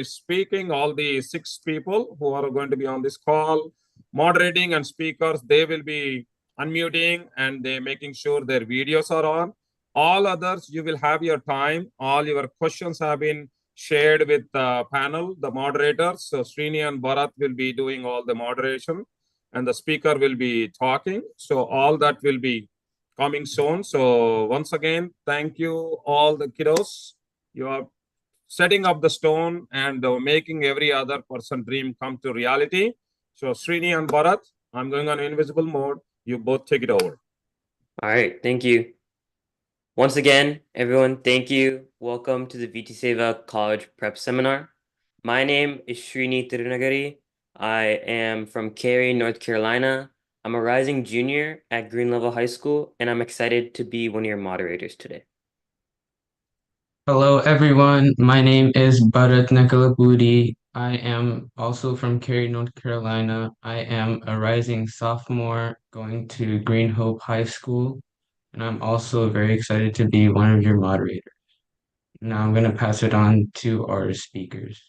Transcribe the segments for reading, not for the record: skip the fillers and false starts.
speaking, all the 6 people who are going to be on this call, moderating and speakers, they will be unmuting and they making sure their videos are on. All others, you will have your time. All your questions have been shared with the panel, the moderators. So Srini and Bharat will be doing all the moderation and the speaker will be talking. So all that will be coming soon. So once again, thank you all the kiddos. You are setting up the stone and making every other person dream come to reality. So Srini and Bharat, I'm going on invisible mode. You both take it over. All right, thank you. Once again, everyone, thank you. Welcome to the VT Seva College Prep Seminar. My name is Srini Tirunagari. I am from Cary, North Carolina. I'm a rising junior at Green Level High School, and I'm excited to be one of your moderators today. Hello, everyone. My name is Bharat Nakalapudi. I am also from Cary, North Carolina. I am a rising sophomore going to Green Hope High School, and I'm also very excited to be one of your moderators. Now I'm going to pass it on to our speakers.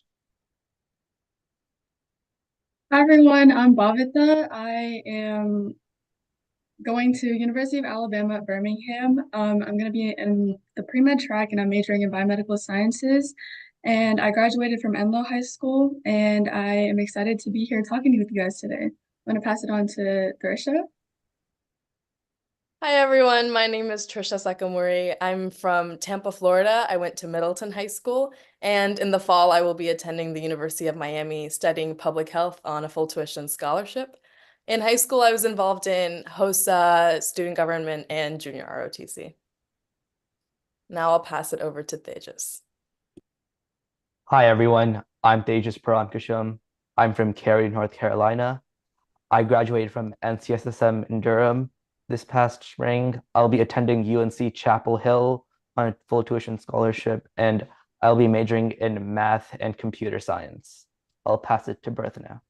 Hi everyone, I'm Bhavita. I am going to University of Alabama at Birmingham. I'm going to be in the pre-med track and I'm majoring in biomedical sciences. And I graduated from Enloe High School and I am excited to be here talking with you guys today. I'm going to pass it on to Trisha. Hi everyone, my name is Trisha Sakamuri. I'm from Tampa, Florida. I went to Middleton High School, and in the fall I will be attending the University of Miami studying public health on a full tuition scholarship. In high school, I was involved in HOSA, student government, and junior ROTC. Now I'll pass it over to Tejas. Hi everyone, I'm Tejas Paramkisham. I'm from Cary, North Carolina. I graduated from NCSSM in Durham. This past spring, I'll be attending UNC Chapel Hill on a full tuition scholarship, and I'll be majoring in math and computer science. I'll pass it to Bertha now.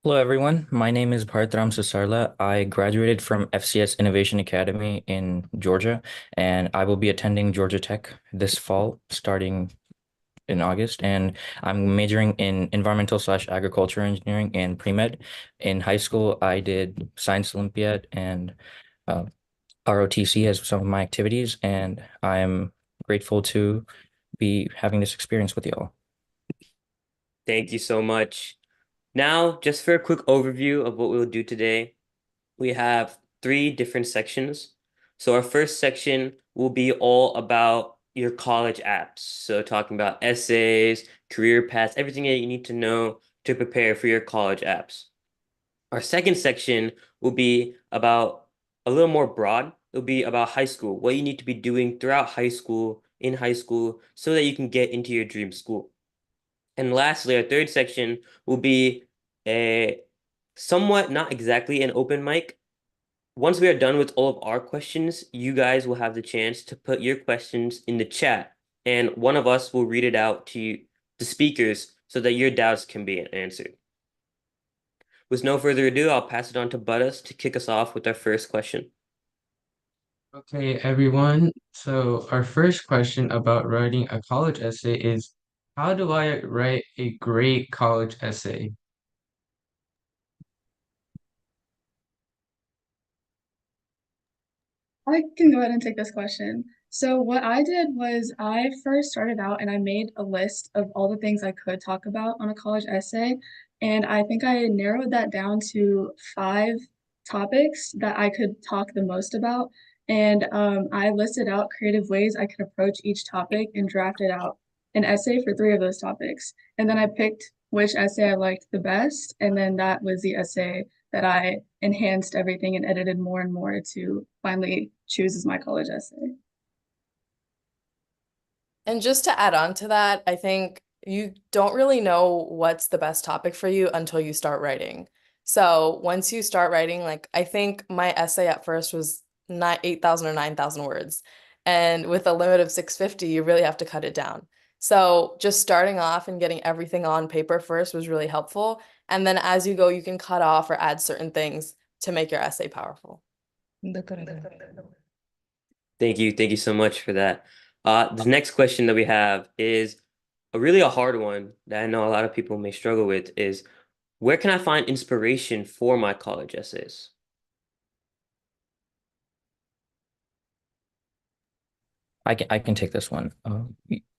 Hello, everyone. My name is Bhartram Susarla. I graduated from FCS Innovation Academy in Georgia, and I will be attending Georgia Tech this fall, starting in August, and I'm majoring in environmental/agriculture engineering and pre-med. In high school, I did Science Olympiad and ROTC as some of my activities, and I'm grateful to be having this experience with you all. Thank you so much. Now, just for a quick overview of what we'll do today, we have 3 different sections. So our first section will be all about your college apps. So talking about essays, career paths, everything that you need to know to prepare for your college apps. Our second section will be about a little more broad. It'll be about high school, what you need to be doing throughout high school, in high school, so that you can get into your dream school. And lastly, our third section will be a somewhat, not exactly an open mic. Once we are done with all of our questions, you guys will have the chance to put your questions in the chat, and one of us will read it out to the speakers so that your doubts can be answered. With no further ado, I'll pass it on to Buddhas to kick us off with our first question. Okay, everyone. So our first question about writing a college essay is, how do I write a great college essay? I can go ahead and take this question. So what I did was I first started out and I made a list of all the things I could talk about on a college essay. And I think I narrowed that down to 5 topics that I could talk the most about. And I listed out creative ways I could approach each topic and drafted out an essay for 3 of those topics. And then I picked which essay I liked the best. And then that was the essay that I enhanced everything and edited more and more to finally choose as my college essay. And just to add on to that, I think you don't really know what's the best topic for you until you start writing. So once you start writing, like I think my essay at first was 8,000 or 9,000 words. And with a limit of 650, you really have to cut it down. So just starting off and getting everything on paper first was really helpful. And then as you go, you can cut off or add certain things to make your essay powerful. Thank you. Thank you so much for that. The next question that we have is, a hard one that I know a lot of people may struggle with is where can I find inspiration for my college essays? I can take this one.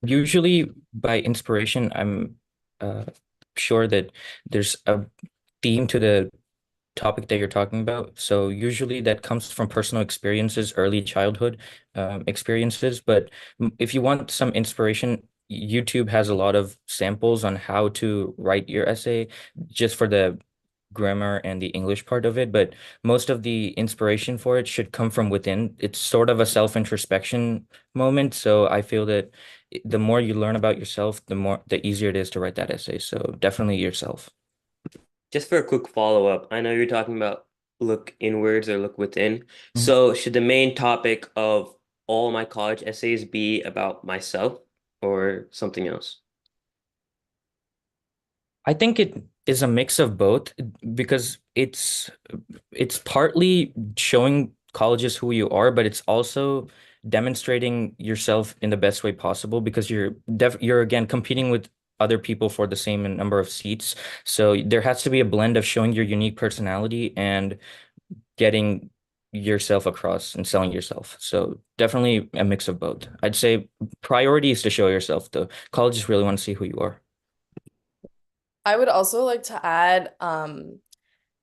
Usually by inspiration, I'm uh, sure that there's a theme to the topic that you're talking about. So usually that comes from personal experiences, early childhood experiences. But if you want some inspiration, YouTube has a lot of samples on how to write your essay just for the grammar and the English part of it. But most of the inspiration for it should come from within. It's sort of a self-introspection moment. So I feel that the more you learn about yourself, the easier it is to write that essay. So definitely yourself. Just for a quick follow-up, I know you're talking about look inwards or look within. Mhm. So should the main topic of all my college essays be about myself or something else? I think it is a mix of both because it's partly showing colleges who you are, but it's also demonstrating yourself in the best way possible because you're again competing with other people for the same number of seats. So there has to be a blend of showing your unique personality and getting yourself across and selling yourself. So definitely a mix of both. I'd say priority is to show yourself, though. Colleges really want to see who you are. I would also like to add,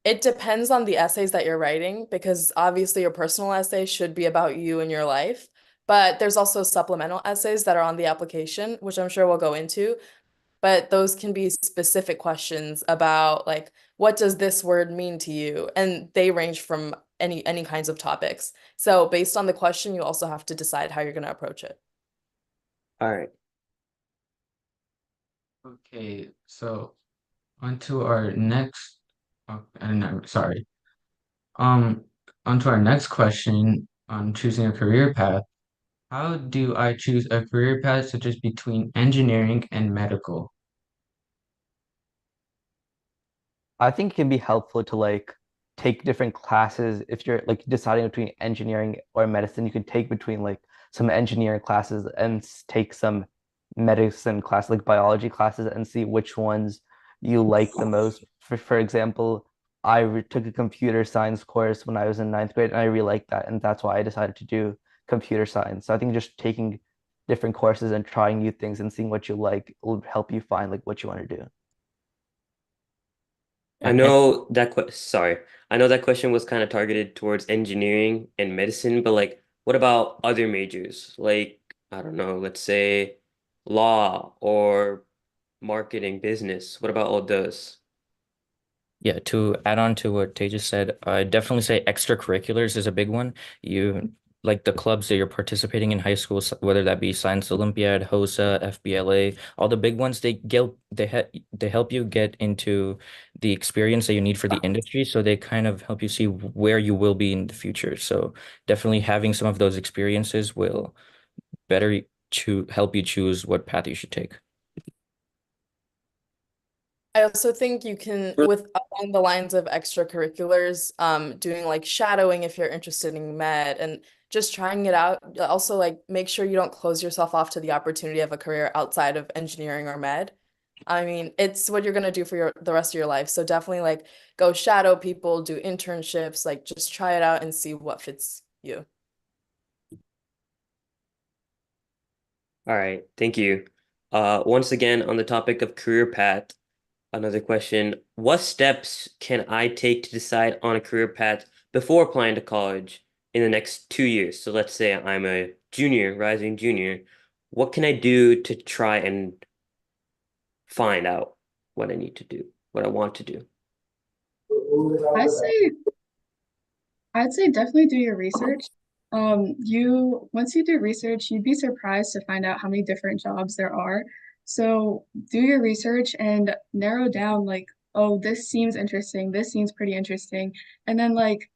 it depends on the essays that you're writing because obviously your personal essay should be about you and your life, but there's also supplemental essays that are on the application, which I'm sure we'll go into, but those can be specific questions about like what does this word mean to you? And they range from any kinds of topics. So based on the question, you also have to decide how you're going to approach it. All right. Okay, so on to our next, and I'm sorry. Um, on to our next question on choosing a career path. How do I choose a career path such as between engineering and medical? I think it can be helpful to like take different classes if you're like deciding between engineering or medicine. You can take between like some engineering classes and take some medicine class, like biology classes, and see which ones you like the most. For example, took a computer science course when I was in ninth grade, and I really liked that, and that's why I decided to do computer science. So I think just taking different courses and trying new things and seeing what you like will help you find like what you want to do. I And know that sorry. I know that question was kind of targeted towards engineering and medicine, but like what about other majors? Like, I don't know, let's say law or marketing, business. What about all those? yeah, to add on to what Tej just said, I definitely say extracurriculars is a big one. You like the clubs that you're participating in high school, whether that be Science Olympiad, HOSA, FBLA, all the big ones, they help you get into the experience that you need for the industry. So they kind of help you see where you will be in the future. So definitely having some of those experiences will better help you choose what path you should take. I also think you can, with along the lines of extracurriculars, doing like shadowing if you're interested in med and just trying it out. Also, like make sure you don't close yourself off to the opportunity of a career outside of engineering or med. I mean, it's what you're gonna do for the rest of your life. So definitely like go shadow people, do internships, like just try it out and see what fits you. All right, thank you. Once again, on the topic of career path, another question. What steps can I take to decide on a career path before applying to college in the next 2 years? So let's say I'm a junior, rising junior. What can I do to try and find out what I need to do, what I want to do? I say I'd say definitely do your research. You once you do research, you'd be surprised to find out how many different jobs there are. So do your research and narrow down like, oh, this seems interesting, this seems pretty interesting. And then like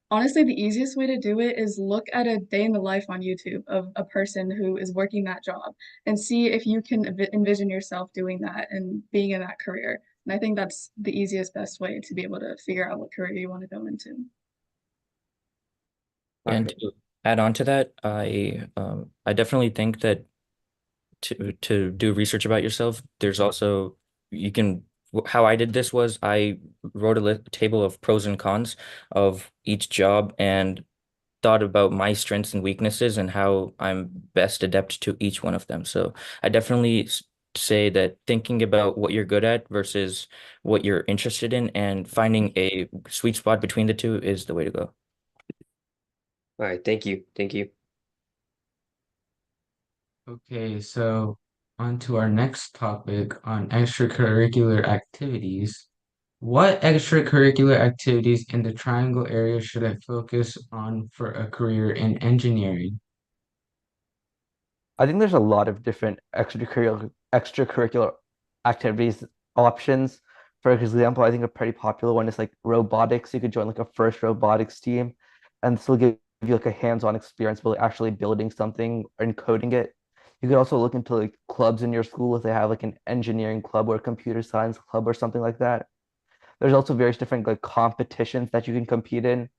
honestly, the easiest way to do it is look at a day in the life on YouTube of a person who is working that job and see if you can envision yourself doing that and being in that career. And I think that's the easiest, best way to be able to figure out what career you want to go into. And Okay. to add on to that, I definitely think that to do research about yourself, there's also you can how I did this was I wrote a table of pros and cons of each job and thought about my strengths and weaknesses and how I'm best adept to each one of them. So I definitely say that thinking about what you're good at versus what you're interested in and finding a sweet spot between the two is the way to go. All right, thank you. Thank you. Okay, so on to our next topic on extracurricular activities. What extracurricular activities in the Triangle area should I focus on for a career in engineering? I think there's a lot of different extracurricular activities options. For example, I think a pretty popular one is like robotics. You could join like a first robotics team and still give you like a hands-on experience with actually building something and coding it. You could also look into like clubs in your school if they have like an engineering club or a computer science club or something like that. There's also various different like competitions that you can compete in,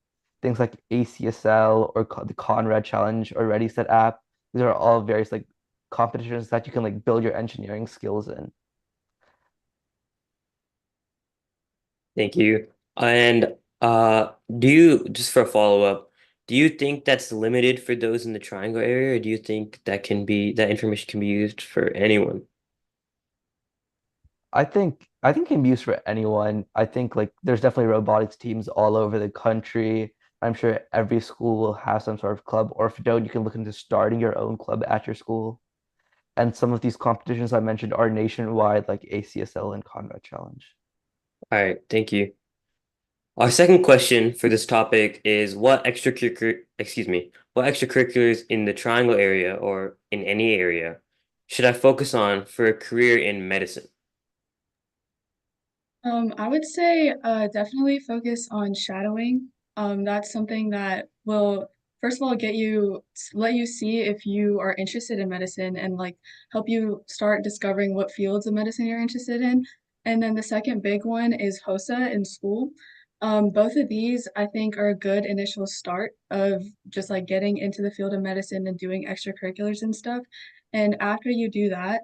things like ACSL or the Conrad Challenge or Ready Set app. These are all various like competitions that you can like build your engineering skills in. Thank you. And do you, just for a follow-up, do you think that's limited for those in the Triangle area, or do you think that information can be used for anyone? I think it can be used for anyone. I think like there's definitely robotics teams all over the country. I'm sure every school will have some sort of club, or if you don't, you can look into starting your own club at your school. And some of these competitions I mentioned are nationwide, like ACSL and Conrad Challenge. All right, thank you. Our second question for this topic is what extracurriculars in the Triangle area or in any area should I focus on for a career in medicine? I would say definitely focus on shadowing. That's something that will, first of all, let you see if you are interested in medicine and like help you start discovering what fields of medicine you're interested in. And then the second big one is HOSA in school. Both of these, I think, are a good initial start of just like getting into the field of medicine and doing extracurriculars and stuff. And after you do that,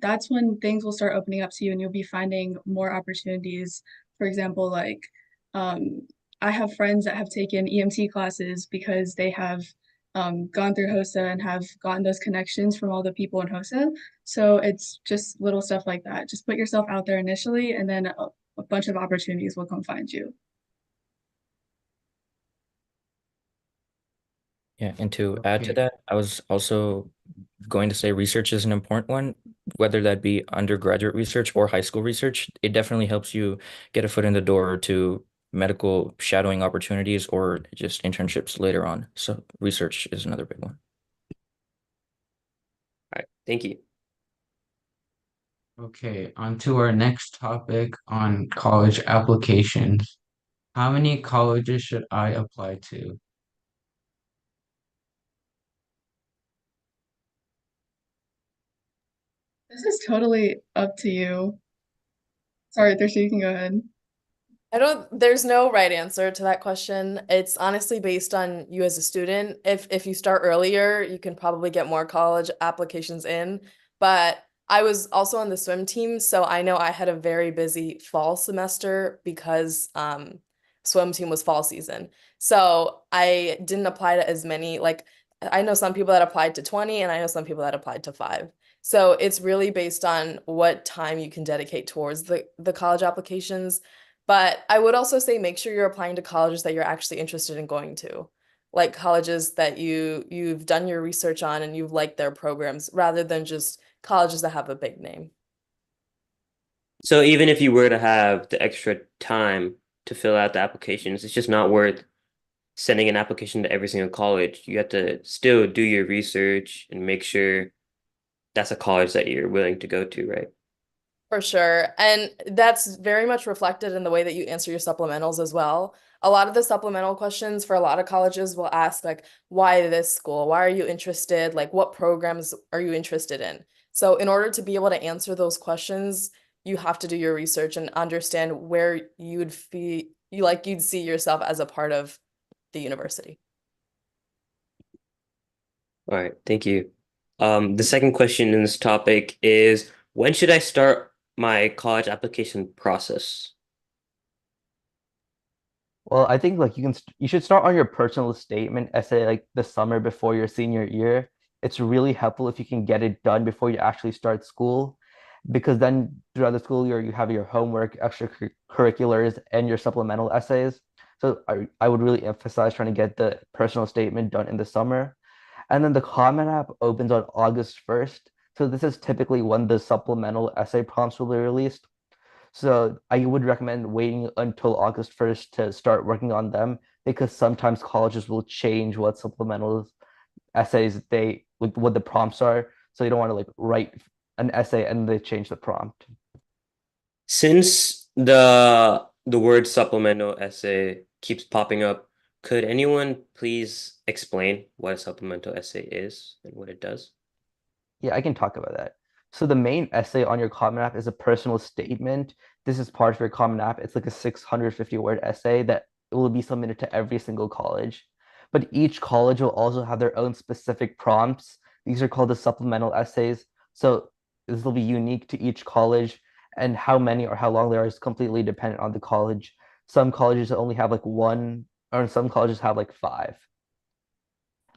that's when things will start opening up to you and you'll be finding more opportunities. For example, like um, I have friends that have taken EMT classes because they have gone through HOSA and have gotten those connections from all the people in HOSA. So it's just little stuff like that. Just put yourself out there initially, and then a bunch of opportunities will come find you. Yeah, and to add to Okay. that, I was also going to say research is an important one, whether that be undergraduate research or high school research. It definitely helps you get a foot in the door to medical shadowing opportunities or just internships later on. So research is another big one. All right, thank you. Okay, on to our next topic on college applications. How many colleges should I apply to? This is totally up to you. Sorry, Thirsty, you can go ahead. There's no right answer to that question. It's honestly based on you as a student. If you start earlier, you can probably get more college applications in. But I was also on the swim team, so I know I had a very busy fall semester because swim team was fall season. So I didn't apply to as many, like I know some people that applied to 20 and I know some people that applied to 5. So it's really based on what time you can dedicate towards the college applications. But I would also say make sure you're applying to colleges that you're actually interested in going to. Like colleges that you've done your research on and you've liked their programs rather than just colleges that have a big name. So even if you were to have the extra time to fill out the applications, it's just not worth sending an application to every single college. You have to still do your research and make sure that's a college that you're willing to go to, right? For sure. And that's very much reflected in the way that you answer your supplementals as well. A lot of the supplemental questions for a lot of colleges will ask, like, why this school? Why are you interested? Like, what programs are you interested in? So, in order to be able to answer those questions, you have to do your research and understand where you'd see yourself as a part of the university. All right, thank you. The second question in this topic is, when should I start my college application process? Well, I think like you should start on your personal statement essay like the summer before your senior year. It's really helpful if you can get it done before you actually start school, because then throughout the school year you have your homework, extracurriculars, and your supplemental essays. So I would really emphasize trying to get the personal statement done in the summer. And then the Common App opens on August 1st. So this is typically when the supplemental essay prompts will be released. So I would recommend waiting until August 1st to start working on them, because sometimes colleges will change what supplemental essays they like what the prompts are. So you don't want to like write an essay and they change the prompt. Since the word supplemental essay keeps popping up, could anyone please explain what a supplemental essay is and what it does? Yeah, I can talk about that. So the main essay on your Common App is a personal statement. This is part of your Common App. It's like a 650-word essay that will be submitted to every single college. But each college will also have their own specific prompts. These are called the supplemental essays. So this will be unique to each college, and how many or how long they are is completely dependent on the college. Some colleges only have like one, or some colleges have like five.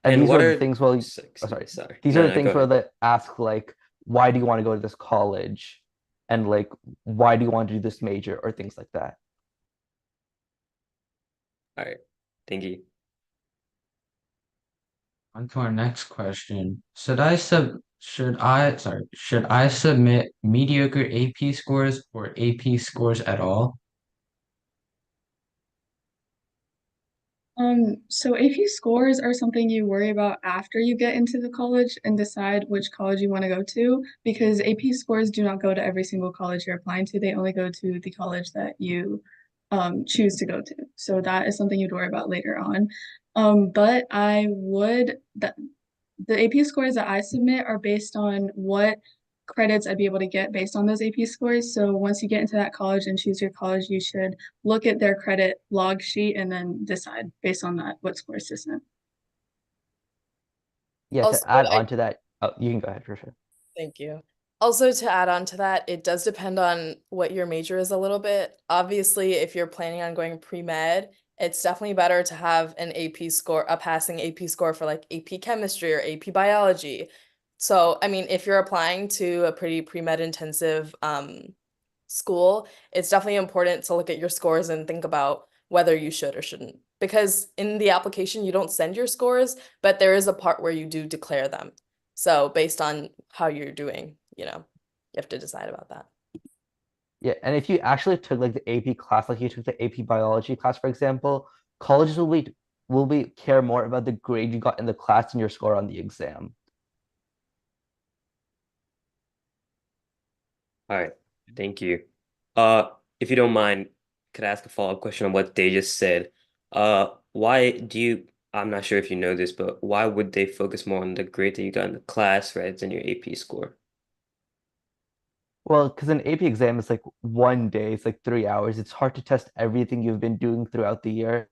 And And these what are the are, things, well, excuse me, sorry. sorry. These are No, the no, go things where ahead. they ask like, why do you want to go to this college? And like, why do you want to do this major or things like that? All right. Thank you. On to our next question. Should I submit mediocre AP scores or AP scores at all? So AP scores are something you worry about after you get into the college and decide which college you want to go to, because AP scores do not go to every single college you're applying to. They only go to the college that you choose to go to. So that is something you'd worry about later on. But I would that the AP scores that I submit are based on what credits I'd be able to get based on those AP scores. So once you get into that college and choose your college, you should look at their credit log sheet and then decide based on that what scores to submit. Yeah, Also, to add I on to that, oh, you can go ahead for sure. Thank you. Also, to add on to that, it does depend on what your major is a little bit. Obviously, if you're planning on going pre-med, it's definitely better to have an AP score, a passing AP score for like AP chemistry or AP biology. So, I mean, if you're applying to a pretty pre-med intensive school, it's definitely important to look at your scores and think about whether you should or shouldn't. Because in the application, you don't send your scores, but there is a part where you do declare them. So based on how you're doing, you have to decide about that. Yeah, and if you actually took like the AP class, like you took the AP biology class, for example, colleges will be care more about the grade you got in the class than your score on the exam. All right. Thank you. Uh, if you don't mind, could I ask a follow-up question on what they just said? Why do you, I'm not sure if you know this, but why would they focus more on the grade that you got in the class rather than your AP score? Well, because an AP exam is like one day, it's like 3 hours. It's hard to test everything you've been doing throughout the year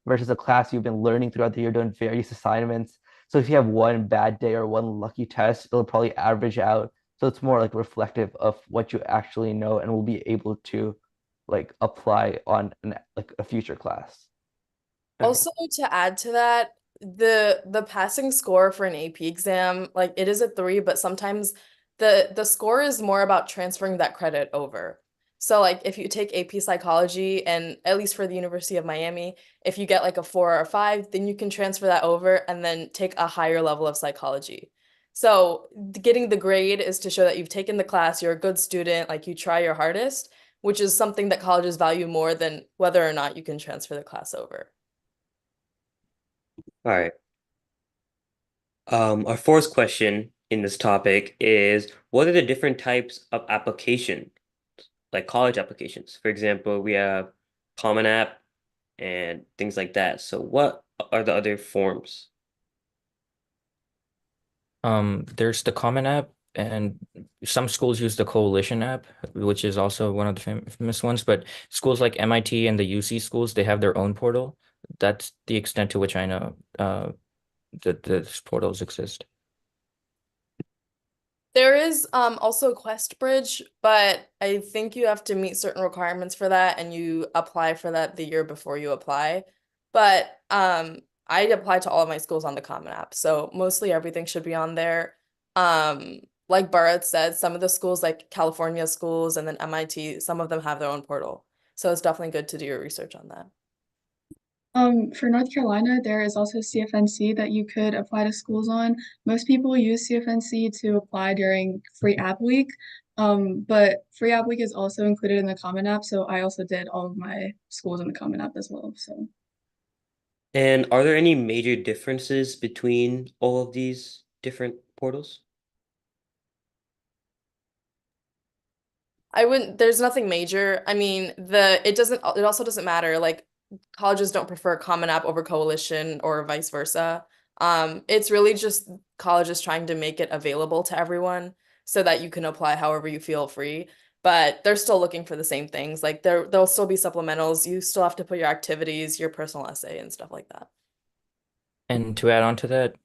versus a class you've been learning throughout the year, doing various assignments. So if you have one bad day or one lucky test, it'll probably average out. So it's more like reflective of what you actually know and will be able to like apply on like a future class. All right. Also, to add to that, the passing score for an AP exam, like it is a 3, but sometimes the score is more about transferring that credit over. So like if you take AP psychology, and at least for the University of Miami, if you get like a 4 or a 5, then you can transfer that over and then take a higher level of psychology. So getting the grade is to show that you've taken the class, you're a good student, like you try your hardest, which is something that colleges value more than whether or not you can transfer the class over. All right. Our fourth question in this topic is, what are the different types of application, like college applications? For example, we have Common App and things like that. So what are the other forms? There's the Common App, and some schools use the Coalition app, which is also one of the famous ones. But schools like MIT and the UC schools, they have their own portal. That's the extent to which I know that the portals exist. There is also Quest Bridge, but I think you have to meet certain requirements for that and you apply for that the year before you apply. But I applied to all of my schools on the Common App, so mostly everything should be on there. Like Bharat said, some of the schools like California schools and then MIT, some of them have their own portal. So it's definitely good to do your research on that. For North Carolina, there is also CFNC that you could apply to schools on. Most people use CFNC to apply during Free App Week, but Free App Week is also included in the Common App, so I also did all of my schools in the Common App as well. So And are there any major differences between all of these different portals? I wouldn't, there's nothing major. I mean, it also doesn't matter. Like colleges don't prefer Common App over Coalition or vice versa. It's really just colleges trying to make it available to everyone so that you can apply however you feel free. But they're still looking for the same things. Like there'll still be supplementals. You still have to put your activities, your personal essay and stuff like that. And to add on to that,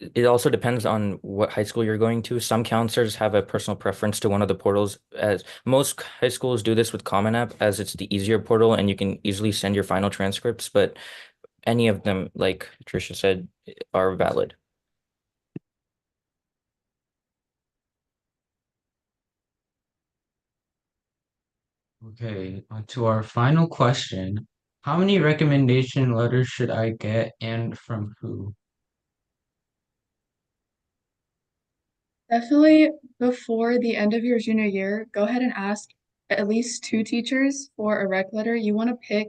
it also depends on what high school you're going to. Some counselors have a personal preference to one of the portals, as most high schools do this with Common App, as it's the easier portal and you can easily send your final transcripts. But any of them, like Tricia said, are valid. Okay, on to our final question. How many recommendation letters should I get and from who? definitely before the end of your junior year, go ahead and ask at least two teachers for a rec letter. You want to pick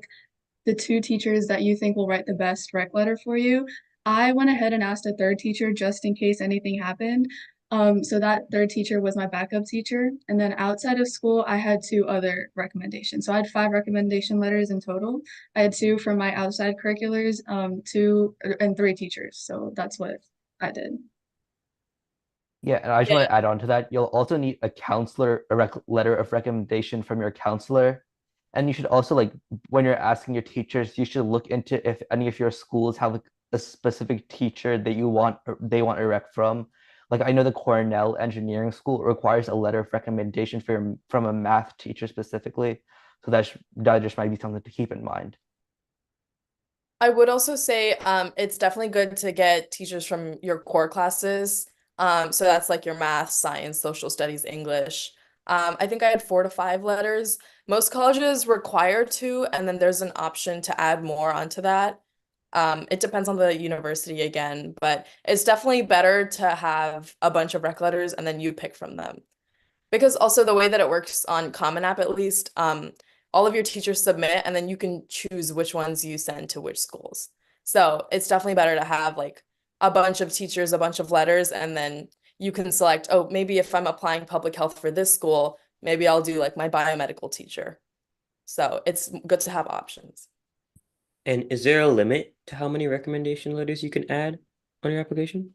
the two teachers that you think will write the best rec letter for you. I went ahead and asked a third teacher just in case anything happened. So that third teacher was my backup teacher. And then outside of school, I had two other recommendations. So I had 5 recommendation letters in total. I had two from my outside curriculars, two and three teachers. So that's what I did. Yeah, and I just want Yeah. to add on to that. You'll also need a counselor, a letter of recommendation from your counselor. And you should also, like, when you're asking your teachers, you should look into if any of your schools have like a specific teacher that you want they want a rec from. Like I know the Cornell Engineering School requires a letter of recommendation from a math teacher specifically. So that just might be something to keep in mind. I would also say it's definitely good to get teachers from your core classes. So that's like your math, science, social studies, English. I think I had 4 to 5 letters. Most colleges require two, and then there's an option to add more onto that. It depends on the university again, but it's definitely better to have a bunch of rec letters and then you pick from them. Because also the way that it works on Common App at least, all of your teachers submit and then you can choose which ones you send to which schools. So it's definitely better to have like a bunch of teachers, a bunch of letters, and then you can select, oh, maybe if I'm applying public health for this school, maybe I'll do like my biomedical teacher. So it's good to have options. And is there a limit to how many recommendation letters you can add on your application?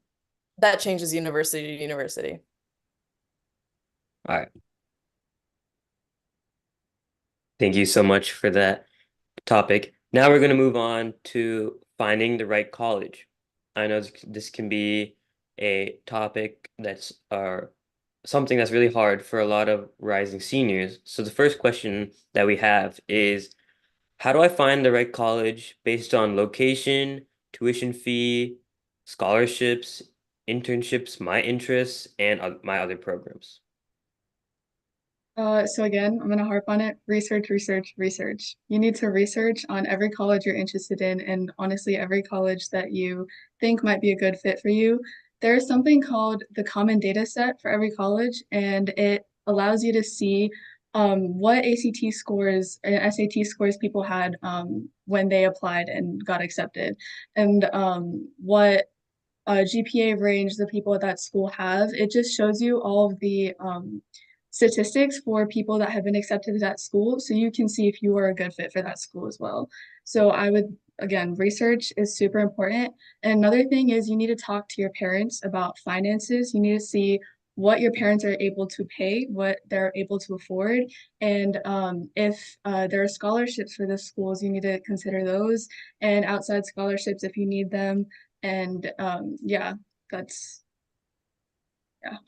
That changes university to university. All right. Thank you so much for that topic. Now we're going to move on to finding the right college. I know this can be a topic that's something that's really hard for a lot of rising seniors. So the first question that we have is, how do I find the right college based on location, tuition fee, scholarships, internships, my interests, and my other programs? So again, I'm gonna harp on it. Research, research, research. You need to research on every college you're interested in, and honestly, every college that you think might be a good fit for you. There's something called the common data set for every college, and it allows you to see what ACT scores and SAT scores people had when they applied and got accepted, and what GPA range the people at that school have. It just shows you all of the statistics for people that have been accepted to that school, so you can see if you are a good fit for that school as well. So I would, again, research is super important. And another thing is you need to talk to your parents about finances. You need to see what your parents are able to pay, what they're able to afford, and if there are scholarships for the schools, you need to consider those, and outside scholarships if you need them. And yeah, that's yeah.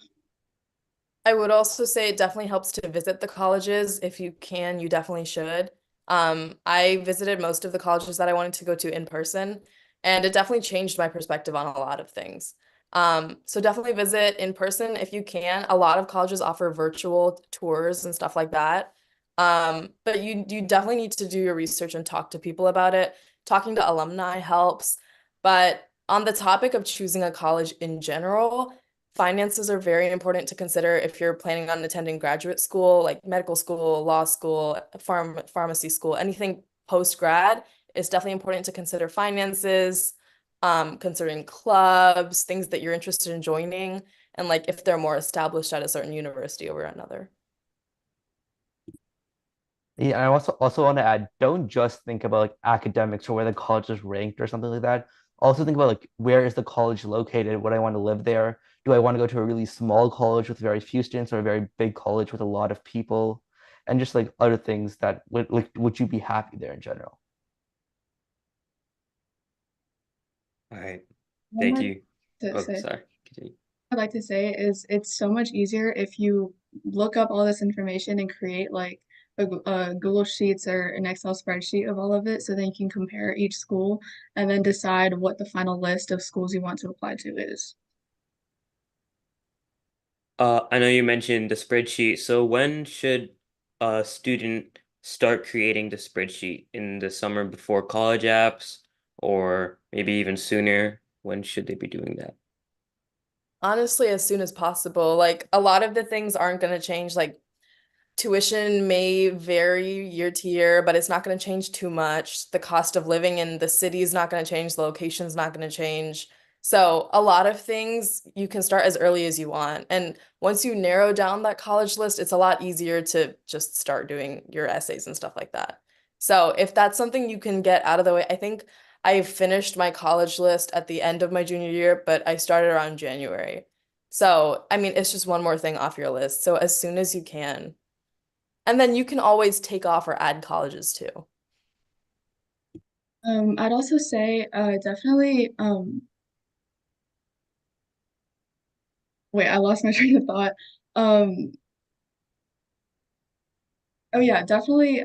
I would also say it definitely helps to visit the colleges. If you can, you definitely should. I visited most of the colleges that I wanted to go to in person, and it definitely changed my perspective on a lot of things. So definitely visit in person if you can. A lot of colleges offer virtual tours and stuff like that. But you definitely need to do your research and talk to people about it. Talking to alumni helps. But on the topic of choosing a college in general, finances are very important to consider if you're planning on attending graduate school, like medical school, law school, pharmacy school, anything post grad. It's definitely important to consider finances, considering clubs, things that you're interested in joining, and like if they're more established at a certain university over another. Yeah, and I also want to add, don't just think about like academics or where the college is ranked or something like that. Also think about like where is the college located? Would I want to live there? Do I want to go to a really small college with very few students or a very big college with a lot of people? And just like other things that would you be happy there in general? All right. One Thank more you. to Oh, say. sorry. Continue. I'd like to say is it's so much easier if you look up all this information and create like a Google Sheets or an Excel spreadsheet of all of it so then you can compare each school and then decide what the final list of schools you want to apply to is. I know you mentioned the spreadsheet. So when should a student start creating the spreadsheet? In the summer before college apps, or maybe even sooner? When should they be doing that? Honestly, as soon as possible. Like a lot of the things aren't going to change. Like tuition may vary year to year, but it's not going to change too much. The cost of living in the city is not going to change. The location's not going to change. So a lot of things you can start as early as you want. And once you narrow down that college list, it's a lot easier to just start doing your essays and stuff like that. So if that's something you can get out of the way, I think I finished my college list at the end of my junior year, but I started around January. So, I mean, it's just one more thing off your list. So as soon as you can. And then you can always take off or add colleges too. I'd also say definitely wait, I lost my train of thought. Um, Oh yeah, definitely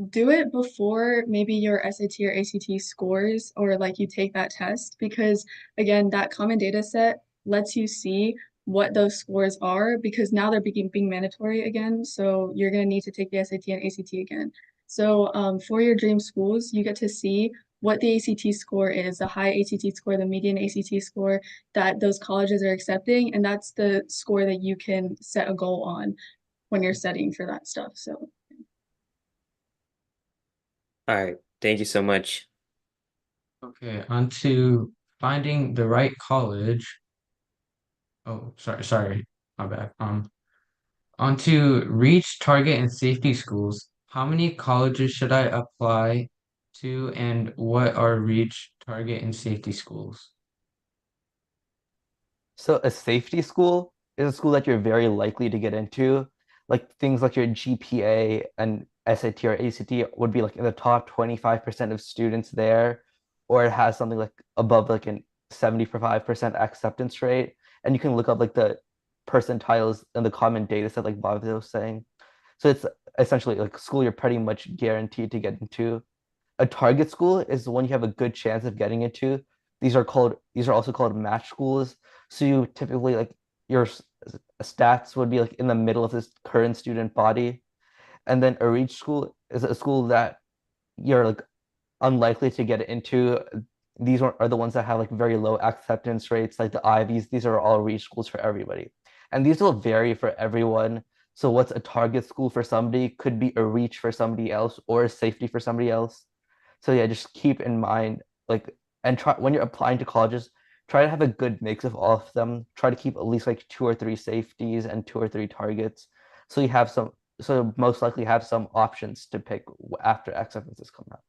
do it before maybe your SAT or ACT scores or like you take that test because again, that common data set lets you see what those scores are because now they're being mandatory again. So you're gonna need to take the SAT and ACT again. So for your dream schools, you get to see what the ACT score is, the high ACT score, the median ACT score that those colleges are accepting, and that's the score that you can set a goal on when you're studying for that stuff. So All right. Thank you so much. Okay, on to finding the right college. Oh, sorry, my bad. On to reach target and safety schools. How many colleges should I apply to, and what are reach target and safety schools? So a safety school is a school that you're very likely to get into. Like things like your GPA and SAT or ACT would be like in the top 25% of students there, or it has something like above like an 75% acceptance rate. And you can look up like the percentiles in the common data set, like Bob was saying. So it's essentially like a school you're pretty much guaranteed to get into. A target school is the one you have a good chance of getting into. These are also called match schools. So you typically like your stats would be like in the middle of this current student body. And then a reach school is a school that you're like unlikely to get into. These are the ones that have like very low acceptance rates, like the Ivies. These are all reach schools for everybody. And these will vary for everyone. So what's a target school for somebody could be a reach for somebody else or a safety for somebody else. So yeah, just keep in mind like and try when you're applying to colleges, try to have a good mix of all of them. Try to keep at least like two or three safeties and two or three targets. So you have some so most likely have some options to pick after acceptances come out.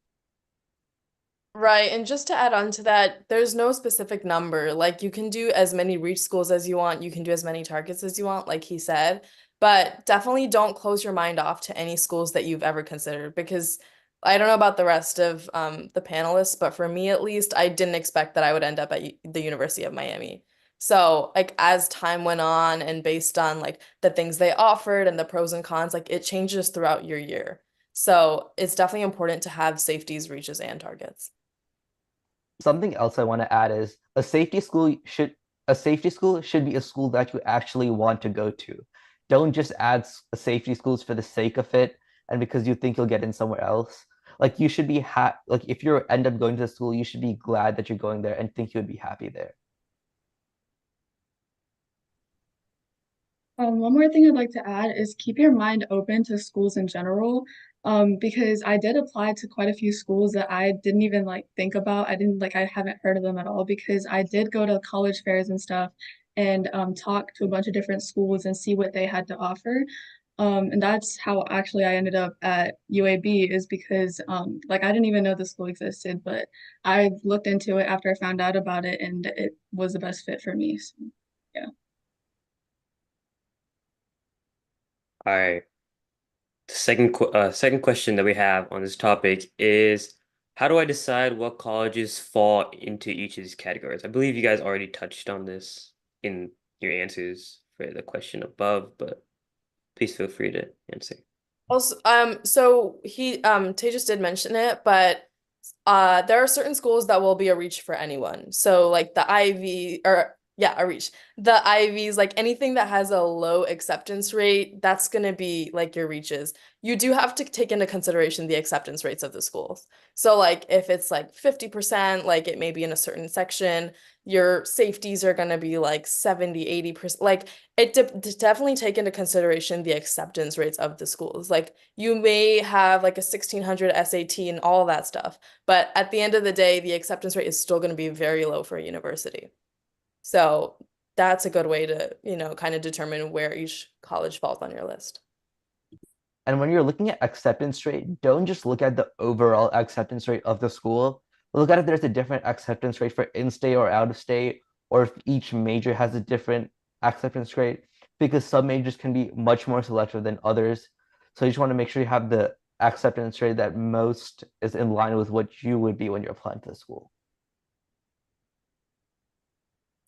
Right. And just to add on to that, there's no specific number. Like you can do as many reach schools as you want, you can do as many targets as you want, like he said. But definitely don't close your mind off to any schools that you've ever considered because I don't know about the rest of the panelists, but for me at least, I didn't expect that I would end up at the University of Miami. So like as time went on and based on like the things they offered and the pros and cons, like it changes throughout your year. So it's definitely important to have safeties, reaches, and targets. Something else I want to add is a safety school should be a school that you actually want to go to. Don't just add safety schools for the sake of it and because you think you'll get in somewhere else. Like you should be like if you end up going to the school, you should be glad that you're going there and think you would be happy there. One more thing I'd like to add is keep your mind open to schools in general. Because I did apply to quite a few schools that I didn't even like think about. I haven't heard of them at all because I did go to college fairs and stuff and talk to a bunch of different schools and see what they had to offer. And that's how actually I ended up at UAB is because like I didn't even know the school existed, but I looked into it after I found out about it and it was the best fit for me. So, yeah. All right. The second question that we have on this topic is how do I decide what colleges fall into each of these categories? I believe you guys already touched on this in your answers for the question above, but please feel free to answer. Also, so Tejas did mention it, but there are certain schools that will be a reach for anyone. So like the Ivy or yeah, a reach. The Ivies, like anything that has a low acceptance rate, that's gonna be like your reaches. You do have to take into consideration the acceptance rates of the schools. So like if it's like 50%, like it may be in a certain section, your safeties are gonna be like 70, 80%. Like it definitely take into consideration the acceptance rates of the schools. Like you may have like a 1600 SAT and all that stuff, but at the end of the day, the acceptance rate is still going to be very low for a university. So that's a good way to, kind of determine where each college falls on your list. And when you're looking at acceptance rate, don't just look at the overall acceptance rate of the school. Look at if there's a different acceptance rate for in-state or out of state, or if each major has a different acceptance rate, because some majors can be much more selective than others. So you just want to make sure you have the acceptance rate that most is in line with what you would be when you're applying to the school.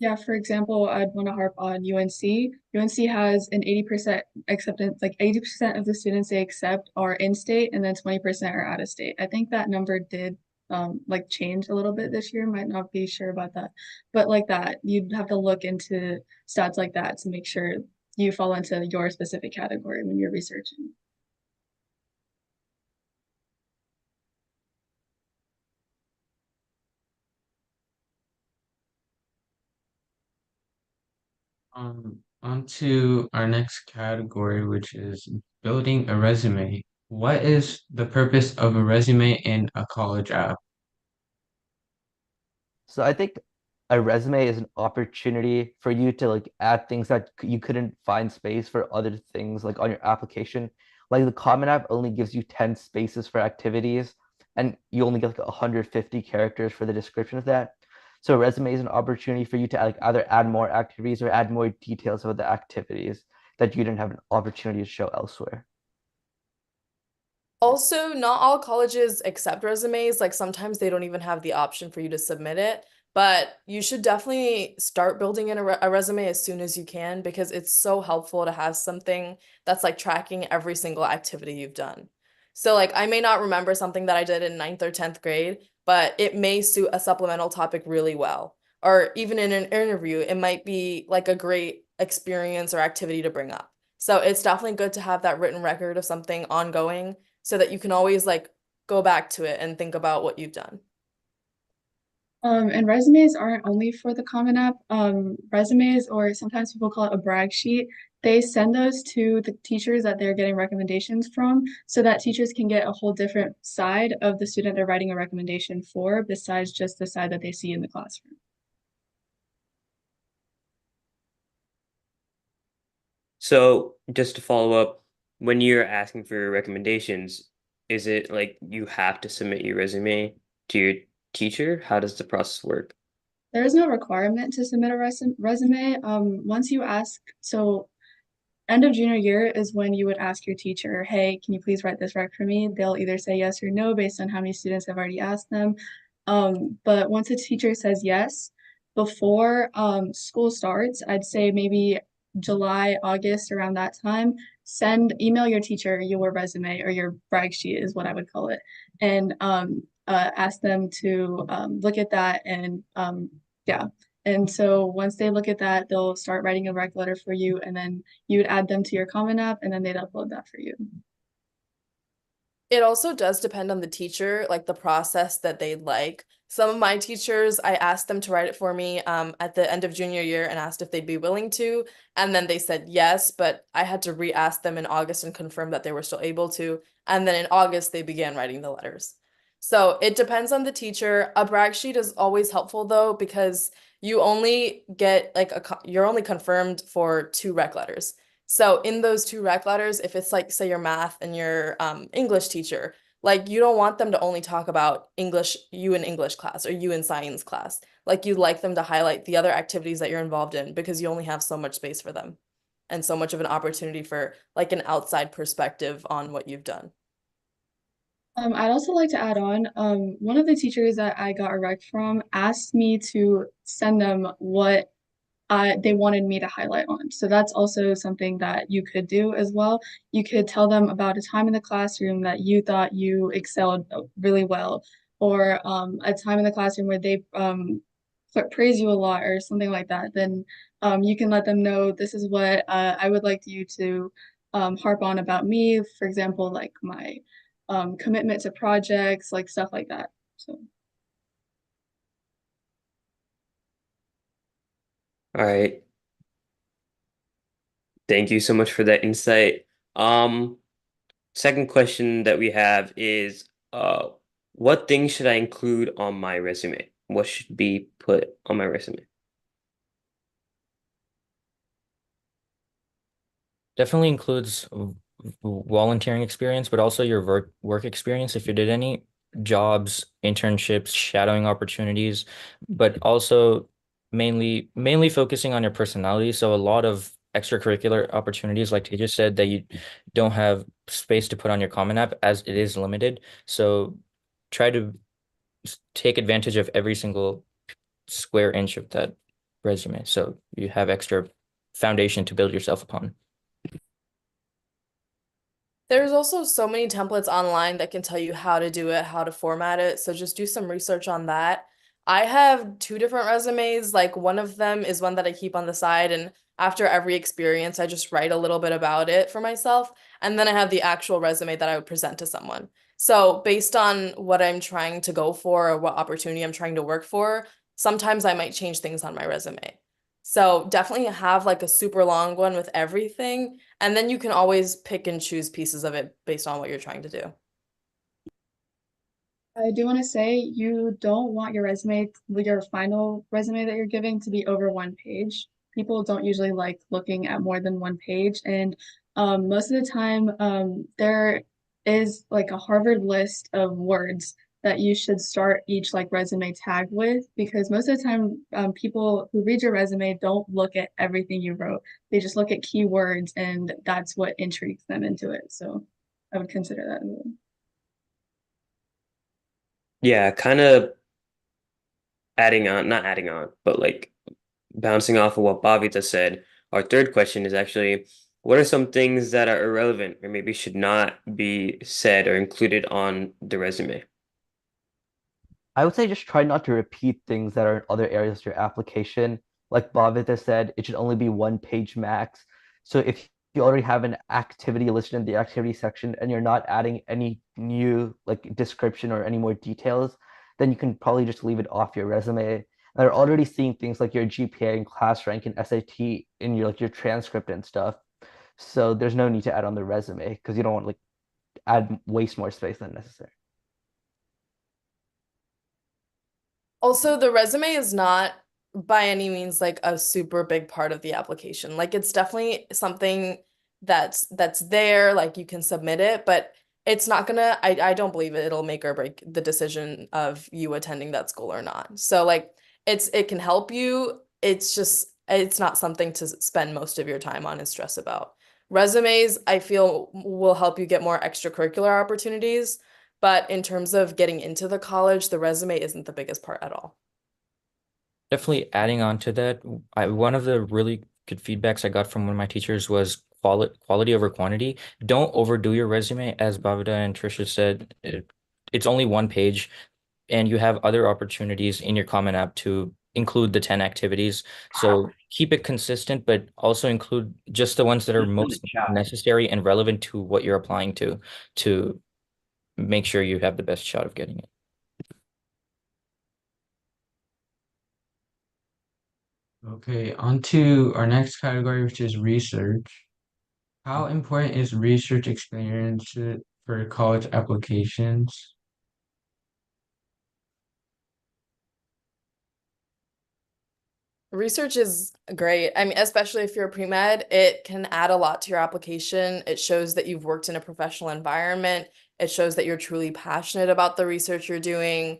Yeah, for example, I'd want to harp on UNC. UNC has an 80% acceptance, like 80% of the students they accept are in state and then 20% are out of state. I think that number did like change a little bit this year, might not be sure about that. But like that, you'd have to look into stats like that to make sure you fall into your specific category when you're researching. On to our next category, which is building a resume. What is the purpose of a resume in a college app? So I think a resume is an opportunity for you to like add things that you couldn't find space for other things like on your application. Like the Common App only gives you 10 spaces for activities, and you only get like 150 characters for the description of that. So a resume is an opportunity for you to like either add more activities or add more details about the activities that you didn't have an opportunity to show elsewhere. Also, not all colleges accept resumes. Like sometimes they don't even have the option for you to submit it, but you should definitely start building in a resume as soon as you can because it's so helpful to have something that's like tracking every single activity you've done. So like I may not remember something that I did in ninth or 10th grade, but it may suit a supplemental topic really well. Or even in an interview, it might be like a great experience or activity to bring up. So it's definitely good to have that written record of something ongoing so that you can always like go back to it and think about what you've done. And resumes aren't only for the Common App. Resumes, or sometimes people call it a brag sheet, they send those to the teachers that they're getting recommendations from so that teachers can get a whole different side of the student they're writing a recommendation for besides just the side that they see in the classroom. So just to follow up, when you're asking for recommendations, is it like you have to submit your resume to your teacher? How does the process work? There is no requirement to submit a resume. Once you ask, so end of junior year is when you would ask your teacher, hey, can you please write this rec for me? They'll either say yes or no based on how many students have already asked them. But once a teacher says yes, before school starts, I'd say maybe July, August, around that time, email your teacher your resume or your brag sheet is what I would call it, and ask them to look at that and yeah. And so once they look at that, they'll start writing a rec letter for you, and then you would add them to your Common App, and then they'd upload that for you. It also does depend on the teacher, like the process that they'd like. Some of my teachers, I asked them to write it for me at the end of junior year and asked if they'd be willing to. And then they said yes, but I had to re-ask them in August and confirm that they were still able to. And then in August, they began writing the letters. So it depends on the teacher. A brag sheet is always helpful though, because you only get like you're only confirmed for 2 rec letters. So in those 2 rec letters, if it's like, say, your math and your English teacher, like you don't want them to only talk about English, you in English class or you in science class. Like you'd like them to highlight the other activities that you're involved in because you only have so much space for them and so much of an opportunity for like an outside perspective on what you've done. I'd also like to add on, one of the teachers that I got a rec from asked me to send them what they wanted me to highlight on. So that's also something that you could do as well. You could tell them about a time in the classroom that you thought you excelled really well, or a time in the classroom where they praise you a lot or something like that. Then you can let them know this is what I would like you to harp on about me. For example, like my commitment to projects, like stuff like that. So. All right. Thank you so much for that insight. Second question that we have is, what things should I include on my resume? What should be put on my resume? Definitely includes volunteering experience, but also your work experience if you did any jobs, internships, shadowing opportunities, but also mainly focusing on your personality. So a lot of extracurricular opportunities, like you just said, that you don't have space to put on your Common App as it is limited. So try to take advantage of every single square inch of that resume. So you have extra foundation to build yourself upon. There's also so many templates online that can tell you how to do it, how to format it. So just do some research on that. I have 2 different resumes. Like one of them is one that I keep on the side, and after every experience, I just write a little bit about it for myself. And then I have the actual resume that I would present to someone. So based on what I'm trying to go for or what opportunity I'm trying to work for, sometimes I might change things on my resume. So definitely have like a super long one with everything, and then you can always pick and choose pieces of it based on what you're trying to do. I do want to say you don't want your your final resume that you're giving to be over 1 page. People don't usually like looking at more than 1 page. And most of the time, there is like a Harvard list of words that you should start each like resume tag with, because most of the time, people who read your resume don't look at everything you wrote. They just look at keywords, and that's what intrigues them into it. So I would consider that as well. Yeah, kind of not adding on, but like bouncing off of what Bhavita said, our third question is actually, what are some things that are irrelevant or maybe should not be said or included on the resume? I would say just try not to repeat things that are in other areas of your application. Like Bhavita said, it should only be 1 page max. So if you already have an activity listed in the activity section and you're not adding any new like description or any more details, then you can probably just leave it off your resume. And they're already seeing things like your GPA and class rank and SAT in your like your transcript and stuff. So there's no need to add on the resume because you don't want to like add waste more space than necessary. Also, the resume is not by any means like a super big part of the application. Like it's definitely something that's there, like you can submit it, but it's not gonna, I don't believe it'll make or break the decision of you attending that school or not. So like it can help you. It's just it's not something to spend most of your time on and stress about. Resumes, I feel, will help you get more extracurricular opportunities. But in terms of getting into the college, the resume isn't the biggest part at all. Definitely adding on to that, one of the really good feedbacks I got from one of my teachers was quality over quantity. Don't overdo your resume, as Bhavita and Trisha said. It's only one page, and you have other opportunities in your Common App to include the 10 activities. So keep it consistent, but also include just the ones that are most necessary and relevant to what you're applying to make sure you have the best shot of getting it. Okay, on to our next category, which is research. How important is research experience for college applications? Research is great. I mean, especially if you're a pre-med, it can add a lot to your application. It shows that you've worked in a professional environment. It shows that you're truly passionate about the research you're doing.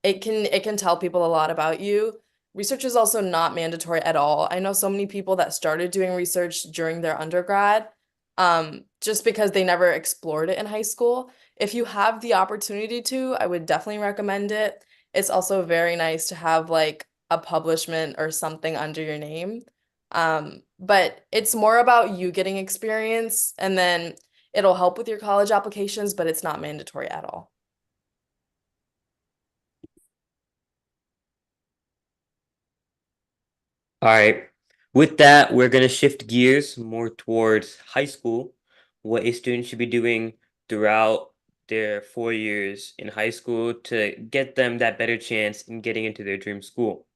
It can tell people a lot about you. Research is also not mandatory at all. I know so many people that started doing research during their undergrad, just because they never explored it in high school. If you have the opportunity to, I would definitely recommend it. It's also very nice to have like a publishment or something under your name. But it's more about you getting experience and then it'll help with your college applications, but it's not mandatory at all. All right. With that, we're going to shift gears more towards high school, what a student should be doing throughout their 4 years in high school to get them that better chance in getting into their dream school.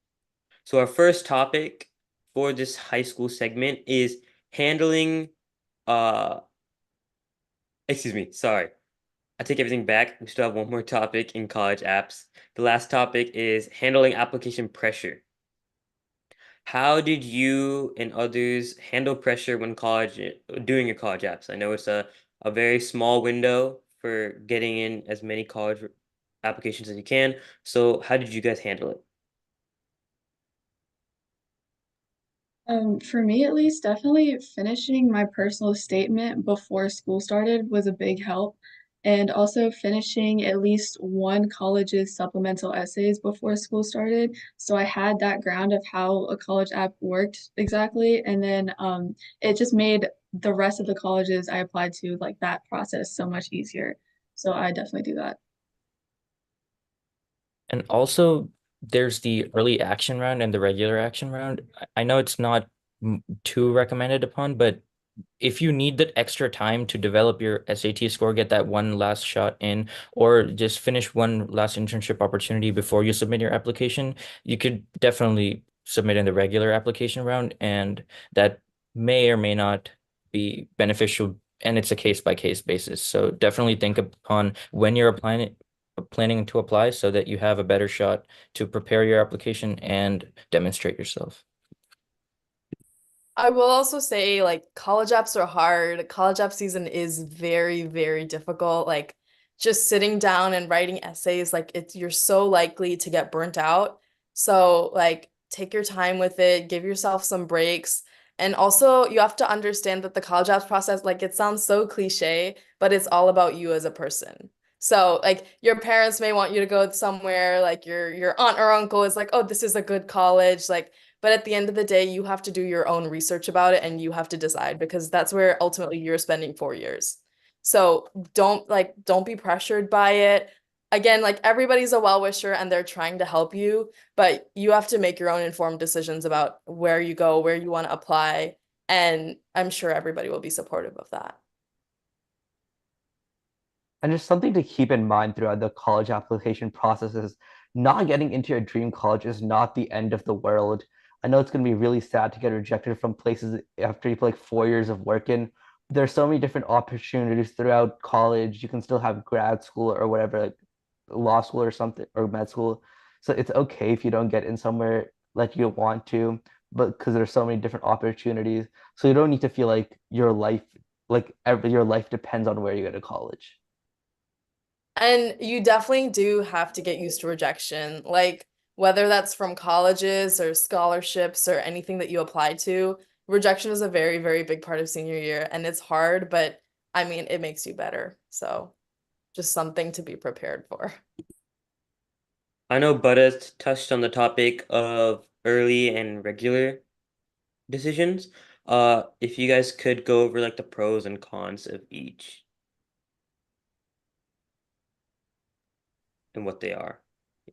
So, our first topic for this high school segment is handling, uh, excuse me, sorry. I take everything back. We still have one more topic in college apps. The last topic is handling application pressure. How did you and others handle pressure when doing your college apps? I know it's a very small window for getting in as many college applications as you can. So how did you guys handle it? For me at least, definitely finishing my personal statement before school started was a big help. And also finishing at least one college's supplemental essays before school started. So I had that ground of how a college app worked exactly. And then it just made the rest of the colleges I applied to, like that process so much easier. So I definitely do that. And also, there's the early action round and the regular action round. I know it's not too recommended upon, but if you need that extra time to develop your SAT score, get that one last shot in, or just finish one last internship opportunity before you submit your application, you could definitely submit in the regular application round, and that may or may not be beneficial, and it's a case by case basis. So definitely think upon when you're planning to apply so that you have a better shot to prepare your application and demonstrate yourself. I will also say like college apps are hard. College app season is very, very difficult. Like just sitting down and writing essays, like you're so likely to get burnt out. So like take your time with it, give yourself some breaks. And also you have to understand that the college apps process, like it sounds so cliche, but it's all about you as a person. So like your parents may want you to go somewhere, like your aunt or uncle is like, oh, this is a good college. Like but at the end of the day, you have to do your own research about it and you have to decide because that's where ultimately you're spending 4 years. So don't be pressured by it. Again, like everybody's a well-wisher and they're trying to help you, but you have to make your own informed decisions about where you go, where you want to apply, and I'm sure everybody will be supportive of that. And just something to keep in mind throughout the college application process is not getting into your dream college is not the end of the world. I know it's going to be really sad to get rejected from places after you put like 4 years of work in. There's so many different opportunities throughout college. You can still have grad school or whatever, like law school or something, or med school. So it's okay if you don't get in somewhere like you want to, but because there's so many different opportunities. So you don't need to feel like your life depends on where you go to college. And you definitely do have to get used to rejection, like whether that's from colleges or scholarships or anything that you apply to. Rejection is a very, very big part of senior year, and it's hard, but I mean, it makes you better. So just something to be prepared for. I know Buddha touched on the topic of early and regular decisions. If you guys could go over like the pros and cons of each and what they are.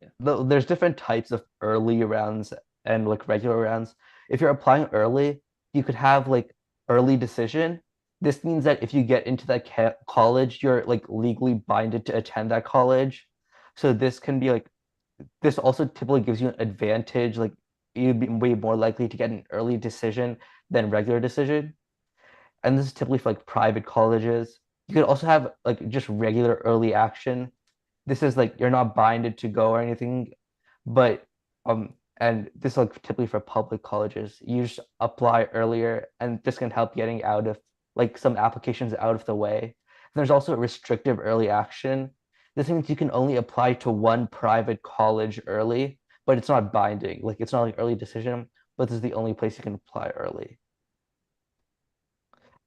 Yeah. There's different types of early rounds and like regular rounds. If you're applying early, you could have like early decision. This means that if you get into that college, you're like legally binded to attend that college. So this can be like this also typically gives you an advantage. Like you'd be way more likely to get an early decision than regular decision. And this is typically for like private colleges. You could also have like just regular early action. This is like you're not binded to go or anything, but and this is like typically for public colleges. You just apply earlier, and this can help getting out of like some applications out of the way. And there's also a restrictive early action. This means you can only apply to one private college early, but it's not binding. Like it's not like early decision, but this is the only place you can apply early.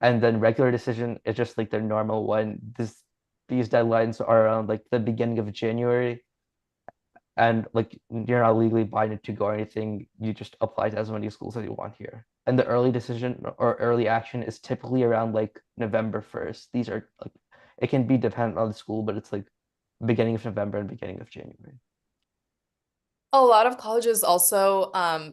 And then regular decision is just like their normal one. These deadlines are around like the beginning of January, and like you're not legally binded to go or anything. You just apply to as many schools as you want here. And the early decision or early action is typically around like November 1st. These are like it can be dependent on the school, but it's like beginning of November and beginning of January. A lot of colleges also,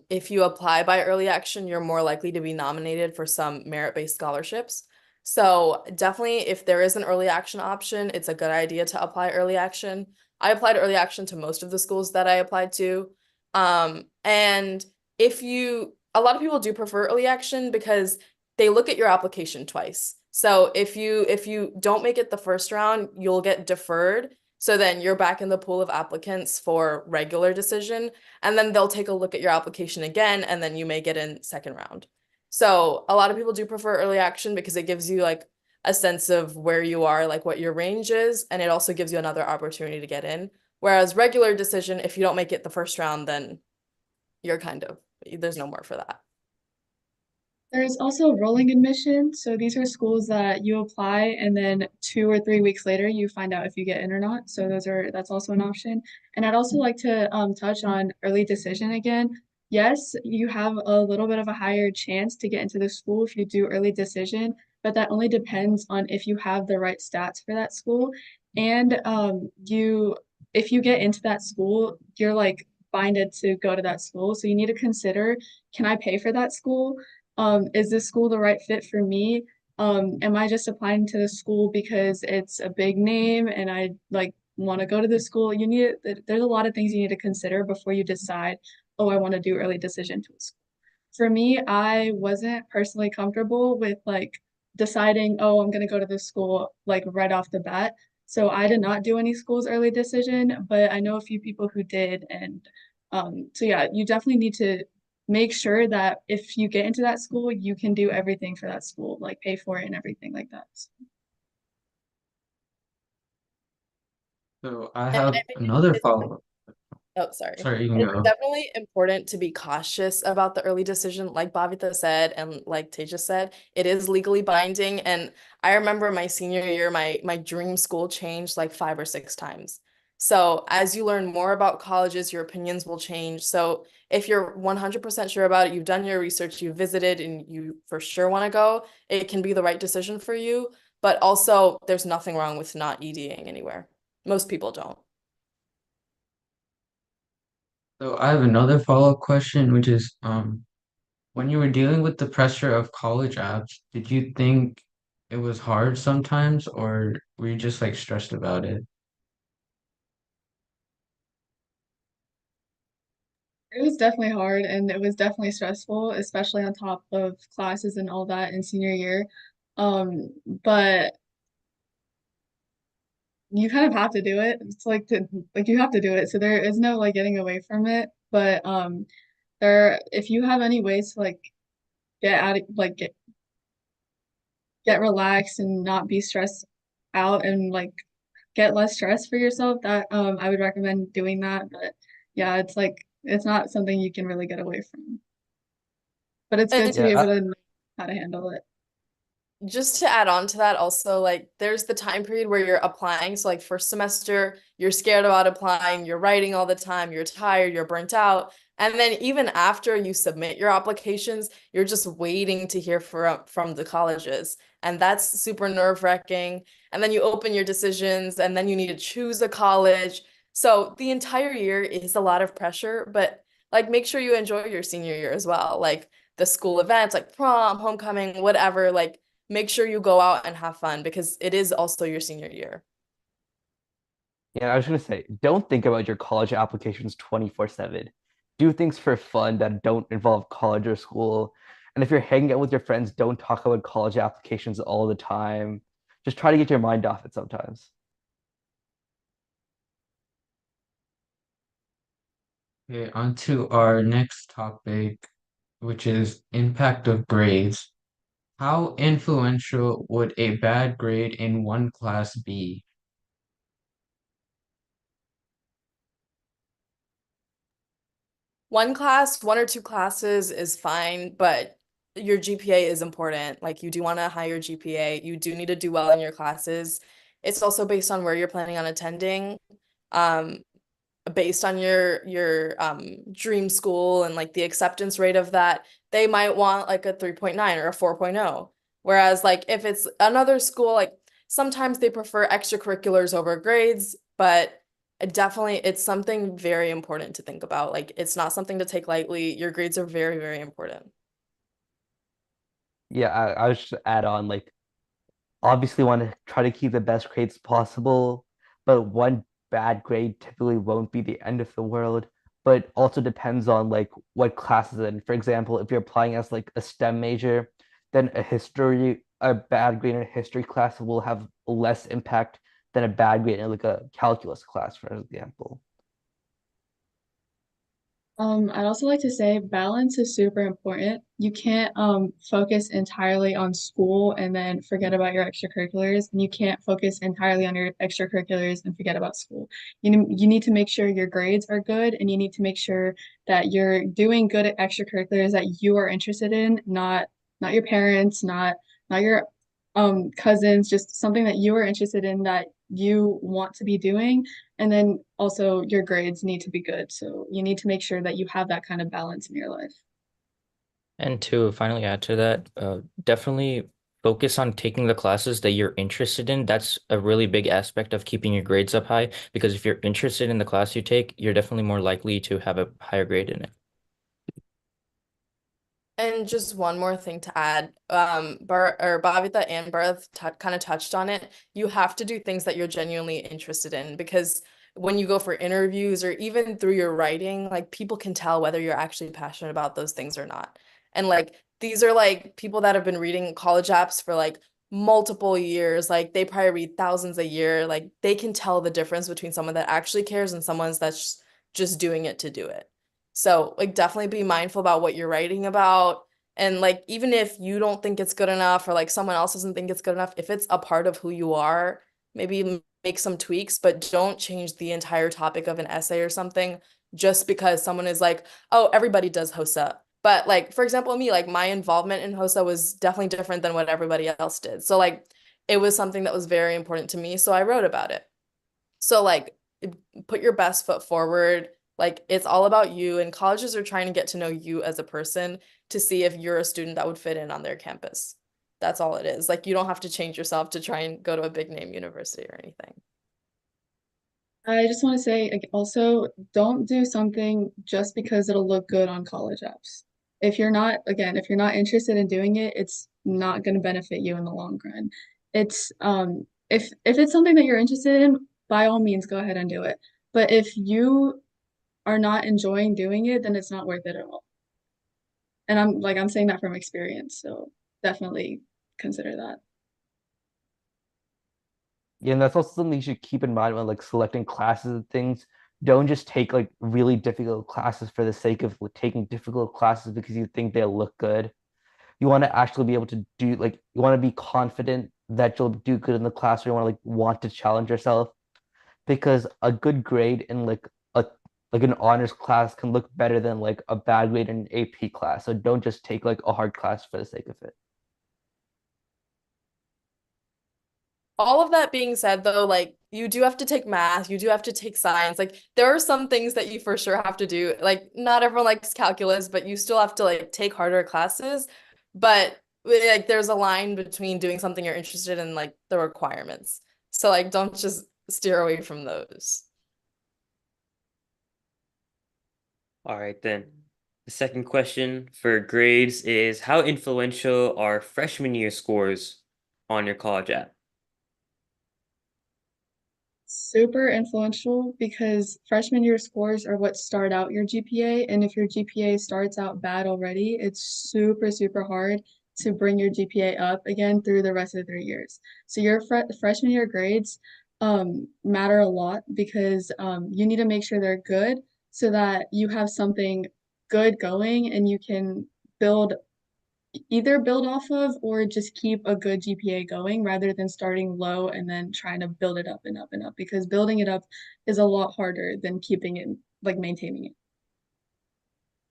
if you apply by early action, you're more likely to be nominated for some merit-based scholarships. So definitely, if there is an early action option, it's a good idea to apply early action. I applied early action to most of the schools that I applied to. And a lot of people do prefer early action because they look at your application twice. So if you don't make it the first round, you'll get deferred. So then you're back in the pool of applicants for regular decision, and then they'll take a look at your application again, and then you may get in second round. So a lot of people do prefer early action because it gives you like a sense of where you are, like what your range is, and it also gives you another opportunity to get in. Whereas regular decision, if you don't make it the first round, then there's no more for that. There's also rolling admission. So these are schools that you apply and then 2 or 3 weeks later you find out if you get in or not. So that's also an option. And I'd also like to touch on early decision again. Yes, you have a little bit of a higher chance to get into the school if you do early decision, but that only depends on if you have the right stats for that school. And if you get into that school, you're like binded to go to that school. So you need to consider, can I pay for that school? Is this school the right fit for me? Am I just applying to the school because it's a big name and I like want to go to the school? There's a lot of things you need to consider before you decide, oh, I want to do early decision to a school. For me, I wasn't personally comfortable with like deciding, oh, I'm gonna go to this school like right off the bat. So I did not do any schools early decision, but I know a few people who did. And so yeah, you definitely need to make sure that if you get into that school, you can do everything for that school, like pay for it and everything like that. So I And have I think another it's follow-up. Oh, sorry. Sorry, you can It's go. definitely important to be cautious about the early decision, like Bhavita said, and like Tejas said, it is legally binding. And I remember my senior year, my dream school changed like 5 or 6 times. So as you learn more about colleges, your opinions will change. So if you're 100% sure about it, you've done your research, you visited, and you for sure want to go, it can be the right decision for you. But also, there's nothing wrong with not EDing anywhere. Most people don't. So I have another follow-up question, which is, when you were dealing with the pressure of college apps, did you think it was hard sometimes, or were you just like stressed about it? It was definitely hard and it was definitely stressful, especially on top of classes and all that in senior year. But you kind of have to do it. It's like you have to do it. So there is no like getting away from it. But if you have any ways to like get out of like get relaxed and not be stressed out and like get less stress for yourself, that I would recommend doing that. But yeah, it's like it's not something you can really get away from. But it's good And to be Yeah, able to know how to handle it. just to add on to that, also, like, there's the time period where you're applying. So, like, first semester, you're scared about applying, you're writing all the time, you're tired, you're burnt out. And then even after you submit your applications, you're just waiting to hear from the colleges. And that's super nerve-wracking. And then you open your decisions and then you need to choose a college. So the entire year is a lot of pressure, but like make sure you enjoy your senior year as well. Like the school events like prom, homecoming, whatever, like make sure you go out and have fun because it is also your senior year. Yeah, I was gonna say, don't think about your college applications 24/7. Do things for fun that don't involve college or school. And if you're hanging out with your friends, don't talk about college applications all the time. Just try to get your mind off it sometimes. Okay, on to our next topic, which is impact of grades. How influential would a bad grade in one class be? One class, one or two classes is fine, but your GPA is important. Like you do want a higher GPA. You do need to do well in your classes. It's also based on where you're planning on attending. Um, Based on your dream school and like the acceptance rate of that, they might want like a 3.9 or a 4.0. Whereas like if it's another school, like sometimes they prefer extracurriculars over grades, but definitely it's something very important to think about. Like it's not something to take lightly. Your grades are very, very important. Yeah, I was just add on like obviously want to try to keep the best grades possible, but one bad grade typically won't be the end of the world. But also depends on like what classes in. For example, if you're applying as like a STEM major, then a bad grade in a history class will have less impact than a bad grade in like a calculus class, for example. I'd also like to say balance is super important. You can't focus entirely on school and then forget about your extracurriculars, and you can't focus entirely on your extracurriculars and forget about school. You need to make sure your grades are good, and you need to make sure that you're doing good at extracurriculars that you are interested in, not your parents, not your cousins, just something that you are interested in that you want to be doing. And then also your grades need to be good. So you need to make sure that you have that kind of balance in your life. And to finally add to that, definitely focus on taking the classes that you're interested in. That's a really big aspect of keeping your grades up high, because if you're interested in the class you take, you're definitely more likely to have a higher grade in it. And just one more thing to add, Bhavita and Bharat kind of touched on it. You have to do things that you're genuinely interested in because when you go for interviews or even through your writing, like people can tell whether you're actually passionate about those things or not. And like these are like people that have been reading college apps for like multiple years, like they probably read thousands a year. Like they can tell the difference between someone that actually cares and someone's that's just doing it to do it. So, like, definitely be mindful about what you're writing about. And, like, even if you don't think it's good enough or like someone else doesn't think it's good enough, if it's a part of who you are, maybe make some tweaks, but don't change the entire topic of an essay or something just because someone is like, oh, everybody does HOSA. But, like, for example, me, like, my involvement in HOSA was definitely different than what everybody else did. So, like, it was something that was very important to me. So I wrote about it. So like put your best foot forward. Like it's all about you and colleges are trying to get to know you as a person to see if you're a student that would fit in on their campus. That's all it is. Like you don't have to change yourself to try and go to a big name university or anything. I just want to say like, also don't do something just because it'll look good on college apps. If you're not, again, if you're not interested in doing it, it's not going to benefit you in the long run. It's if it's something that you're interested in, by all means go ahead and do it. But if you are not enjoying doing it, then it's not worth it at all. And I'm saying that from experience, so definitely consider that. Yeah, and that's also something you should keep in mind when like selecting classes and things. Don't just take like really difficult classes for the sake of like, taking difficult classes because you think they'll look good. You want to actually be able to do like you want to be confident that you'll do good in the class, or you want to like want to challenge yourself because a good grade in a like an honors class can look better than like a bad grade in an AP class. So don't just take like a hard class for the sake of it. All of that being said, though, like you do have to take math, you do have to take science. Like there are some things that you for sure have to do. Like not everyone likes calculus, but you still have to like take harder classes. But like there's a line between doing something you're interested in, like the requirements. So like don't just steer away from those. All right, then. The second question for grades is how influential are freshman year scores on your college app? Super influential because freshman year scores are what start out your GPA. And if your GPA starts out bad already, it's super, super hard to bring your GPA up again through the rest of the 3 years. So your freshman year grades matter a lot because you need to make sure they're good so that you have something good going and you can build either build off of or just keep a good GPA going rather than starting low and then trying to build it up and up and up because building it up is a lot harder than keeping it like maintaining it.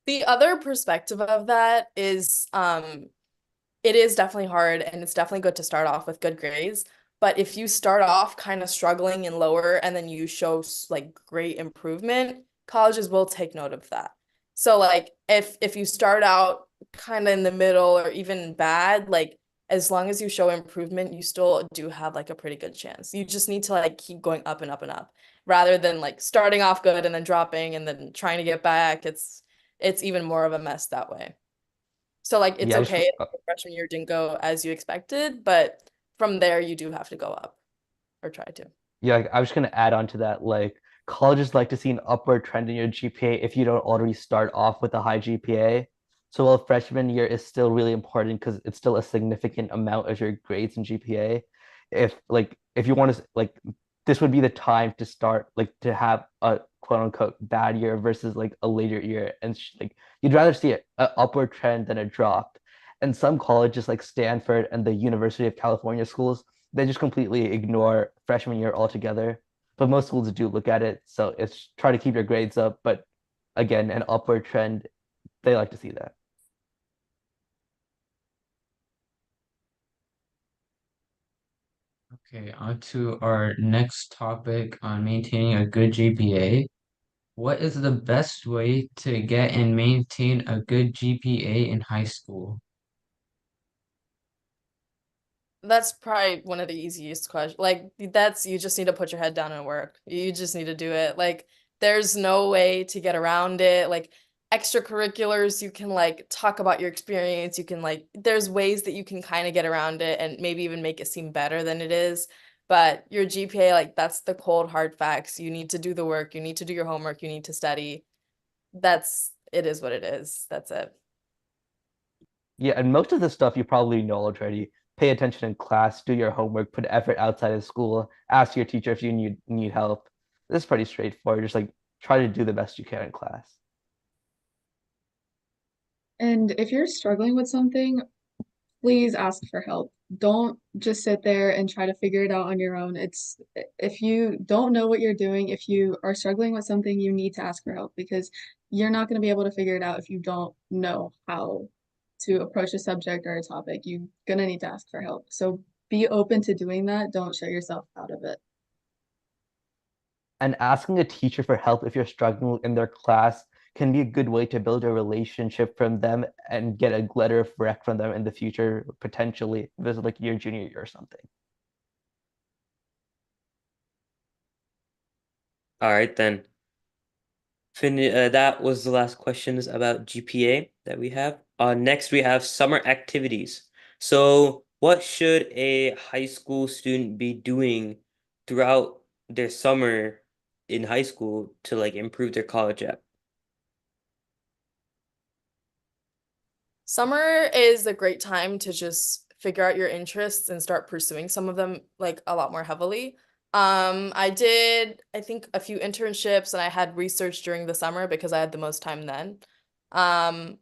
The other perspective of that is it is definitely hard and it's definitely good to start off with good grades. But if you start off kind of struggling and lower and then you show like great improvement, colleges will take note of that. So like if you start out kind of in the middle or even bad, like as long as you show improvement, you still do have like a pretty good chance. You just need to like keep going up and up and up rather than like starting off good and then dropping and then trying to get back. It's even more of a mess that way. So like it's Yeah, I just okay if your freshman year didn't go as you expected, but from there you do have to go up or try to. Yeah, like, I was gonna add on to that. Like, colleges like to see an upward trend in your GPA if you don't already start off with a high GPA. So while freshman year is still really important because it's still a significant amount of your grades and GPA, if you want to like this would be the time to start like to have a quote unquote bad year versus like a later year, and like you'd rather see a upward trend than a drop. And some colleges like Stanford and the University of California schools they just completely ignore freshman year altogether. But most schools do look at it, so it's try to keep your grades up. But again, an upward trend, they like to see that. Okay, on to our next topic on maintaining a good GPA. What is the best way to get and maintain a good GPA in high school? That's probably one of the easiest questions. Like that's you just need to put your head down and work. You just need to do it. Like there's no way to get around it. Like extracurriculars, you can like talk about your experience. You can like there's ways that you can kind of get around it and maybe even make it seem better than it is. But your GPA, like that's the cold hard facts. You need to do the work. You need to do your homework. You need to study. That's it is what it is. That's it. Yeah, and most of the stuff you probably know already. Pay attention in class, do your homework, put effort outside of school, ask your teacher if you need help. This is pretty straightforward. Just like try to do the best you can in class. And if you're struggling with something, please ask for help. Don't just sit there and try to figure it out on your own. It's if you don't know what you're doing, if you are struggling with something, you need to ask for help because you're not going to be able to figure it out if you don't know how to approach a subject or a topic. You're going to need to ask for help. So be open to doing that. Don't shut yourself out of it. And asking a teacher for help if you're struggling in their class can be a good way to build a relationship from them and get a letter of rec from them in the future, potentially, if it's like your junior year or something. All right, then. That was the last questions about GPA that we have. Next we have summer activities. So, what should a high school student be doing throughout their summer in high school to like improve their college app? Summer is a great time to just figure out your interests and start pursuing some of them like a lot more heavily. I did, I think, a few internships and I had research during the summer because I had the most time then. Um,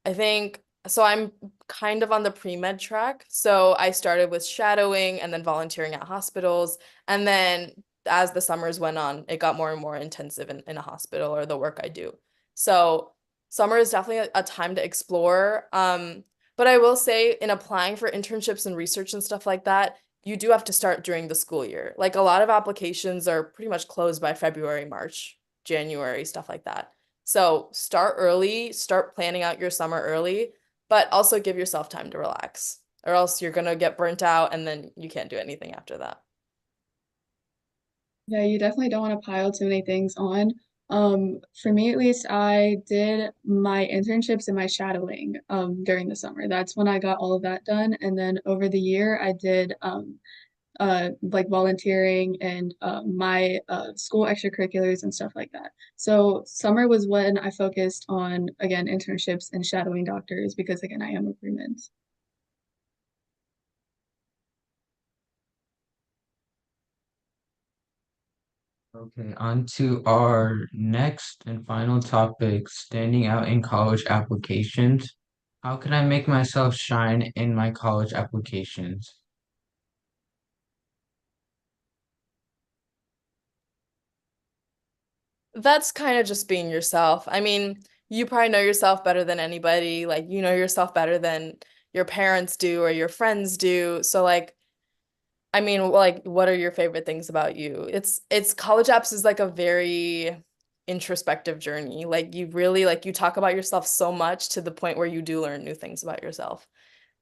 I think so. I'm kind of on the pre-med track. So I started with shadowing and then volunteering at hospitals. And then as the summers went on, it got more and more intensive in a hospital or the work I do. So summer is definitely a time to explore. But I will say in applying for internships and research and stuff like that, you do have to start during the school year. Like a lot of applications are pretty much closed by February, March, January, stuff like that. So start early, start planning out your summer early, but also give yourself time to relax, or else you're gonna get burnt out and then you can't do anything after that. Yeah, you definitely don't want to pile too many things on. For me at least, I did my internships and my shadowing during the summer. That's when I got all of that done. And then over the year, I did like volunteering and my school extracurriculars and stuff like that. So summer was when I focused on, again, internships and shadowing doctors because, again, I am a crewman. Okay, on to our next and final topic, standing out in college applications. How can I make myself shine in my college applications? That's kind of just being yourself. I mean, you probably know yourself better than anybody. Like, you know yourself better than your parents do or your friends do. So, like, I mean, like, what are your favorite things about you? It's college apps is like a very introspective journey. Like, you really, like, you talk about yourself so much to the point where you do learn new things about yourself.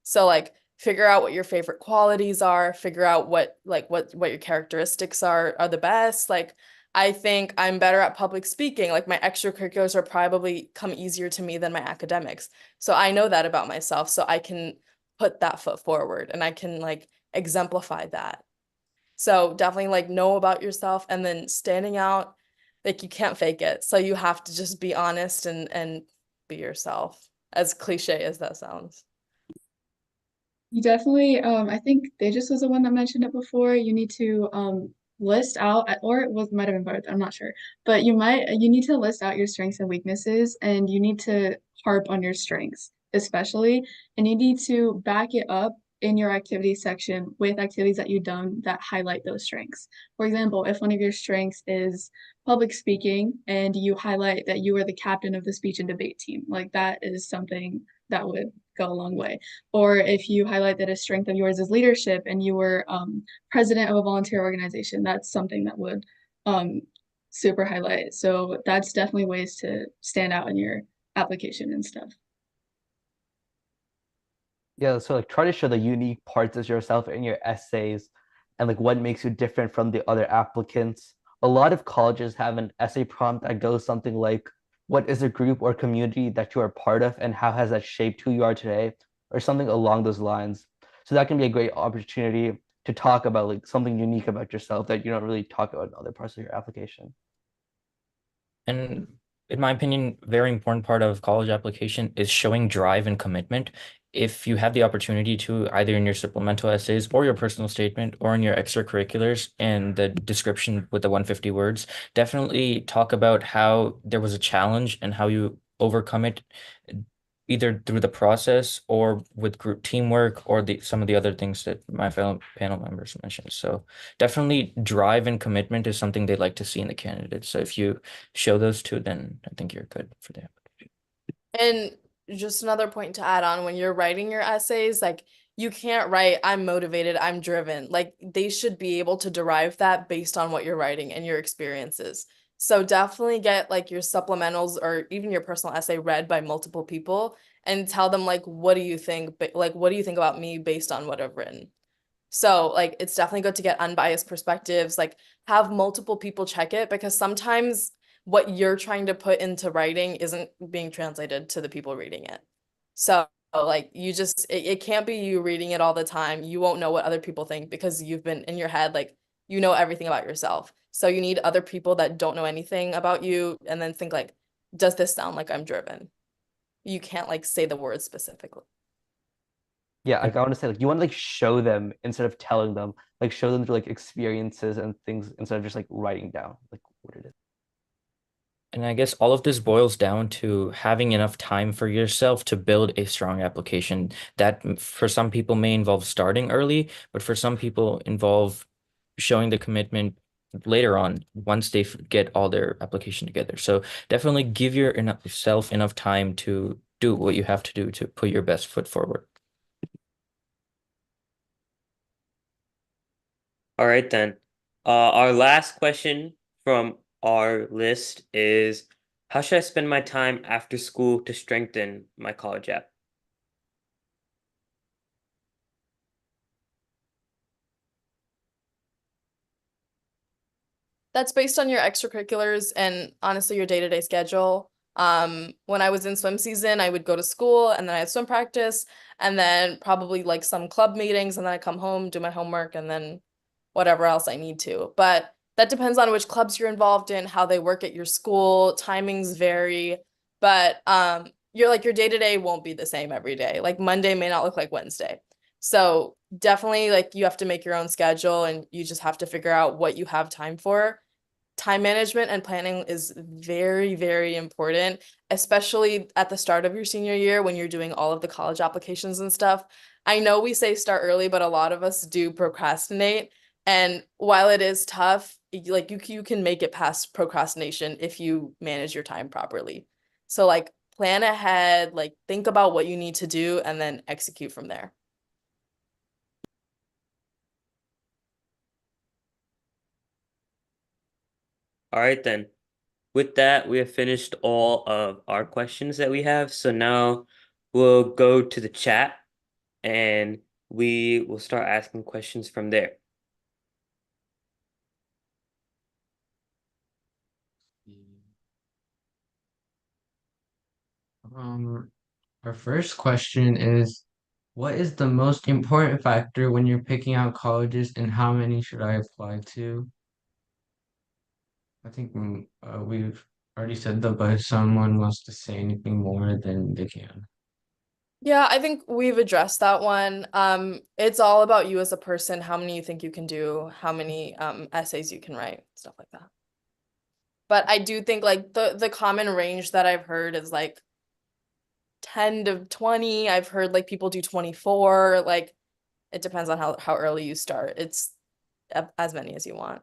So like figure out what your favorite qualities are, figure out what like what your characteristics are the best. Like I think I'm better at public speaking. Like my extracurriculars are probably come easier to me than my academics. So I know that about myself. So I can put that foot forward and I can like exemplify that. So definitely like know about yourself and then standing out, like you can't fake it. So you have to just be honest and be yourself, as cliche as that sounds. You definitely, I think Tejas was the one that mentioned it before. You need to list out, or it was might have been both, I'm not sure. But you need to list out your strengths and weaknesses, and you need to harp on your strengths, especially, and you need to back it up in your activity section with activities that you've done that highlight those strengths. For example, if one of your strengths is public speaking and you highlight that you are the captain of the speech and debate team, like that is something that would go a long way. Or if you highlight that a strength of yours is leadership and you were president of a volunteer organization, that's something that would um, super highlight. So that's definitely ways to stand out in your application and stuff. Yeah, so like try to show the unique parts of yourself in your essays and like what makes you different from the other applicants. A lot of colleges have an essay prompt that goes something like, what is a group or community that you are part of and how has that shaped who you are today? Or something along those lines. So that can be a great opportunity to talk about like something unique about yourself that you don't really talk about in other parts of your application. And in my opinion, very important part of college application is showing drive and commitment. If you have the opportunity to, either in your supplemental essays or your personal statement or in your extracurriculars and the description with the 150 words, definitely talk about how there was a challenge and how you overcome it, either through the process or with group teamwork or some of the other things that my fellow panel members mentioned. So definitely drive and commitment is something they like to see in the candidates. So if you show those two, then I think you're good for that. And just another point to add on when you're writing your essays, like you can't write, I'm motivated, I'm driven. Like they should be able to derive that based on what you're writing and your experiences. So definitely get like your supplementals or even your personal essay read by multiple people and tell them like, what do you think? Like, what do you think about me based on what I've written? So like it's definitely good to get unbiased perspectives, like have multiple people check it because sometimes what you're trying to put into writing isn't being translated to the people reading it. So like you just it can't be you reading it all the time. You won't know what other people think because you've been in your head like you know everything about yourself. So you need other people that don't know anything about you and then think like, does this sound like I'm driven? You can't like say the word specifically. Yeah, like I want to say like you want to like show them instead of telling them, like show them through like experiences and things instead of just like writing down like what it is. And I guess all of this boils down to having enough time for yourself to build a strong application. That for some people may involve starting early, but for some people involve showing the commitment later on once they get all their application together. So definitely give yourself enough time to do what you have to do to put your best foot forward. All right then. Our last question from our list is, how should I spend my time after school to strengthen my college app? That's based on your extracurriculars and honestly your day-to-day schedule. When I was in swim season, I would go to school and then I had swim practice and then probably like some club meetings and then I come home, do my homework and then whatever else I need to. But that depends on which clubs you're involved in, how they work at your school, timings vary, but your day-to-day won't be the same every day. Like Monday may not look like Wednesday. So definitely like you have to make your own schedule and you just have to figure out what you have time for. Time management and planning is very, very important, especially at the start of your senior year when you're doing all of the college applications and stuff. I know we say start early, but a lot of us do procrastinate. And while it is tough, like you can make it past procrastination if you manage your time properly. So like plan ahead, like think about what you need to do and then execute from there. All right then. With that, we have finished all of our questions that we have. So now we'll go to the chat and we will start asking questions from there. Our first question is, what is the most important factor when you're picking out colleges and how many should I apply to? I think we've already said that, but if someone wants to say anything more, then they can. Yeah, I think we've addressed that one. It's all about you as a person, how many you think you can do, how many essays you can write, stuff like that. But I do think like the common range that I've heard is like 10 to 20. I've heard like people do 24. Like it depends on how early you start. It's as many as you want.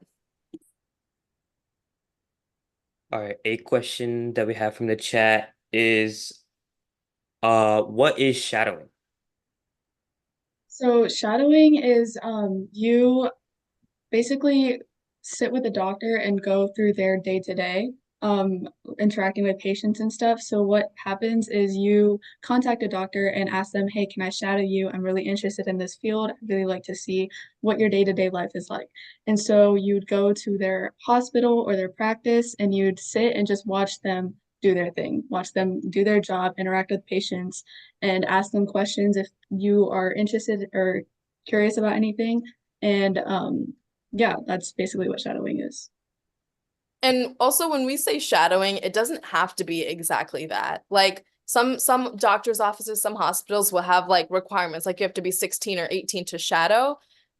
All right, a question that we have from the chat is, what is shadowing? So shadowing is you basically sit with a doctor and go through their day to day interacting with patients and stuff. So what happens is you contact a doctor and ask them, hey, can I shadow you? I'm really interested in this field. I'd really like to see what your day-to-day life is like. And so you'd go to their hospital or their practice and you'd sit and just watch them do their thing, watch them do their job, interact with patients, and ask them questions if you are interested or curious about anything. And yeah, that's basically what shadowing is. And also when we say shadowing, it doesn't have to be exactly that. Like some doctors' offices, some hospitals will have like requirements, like you have to be 16 or 18 to shadow,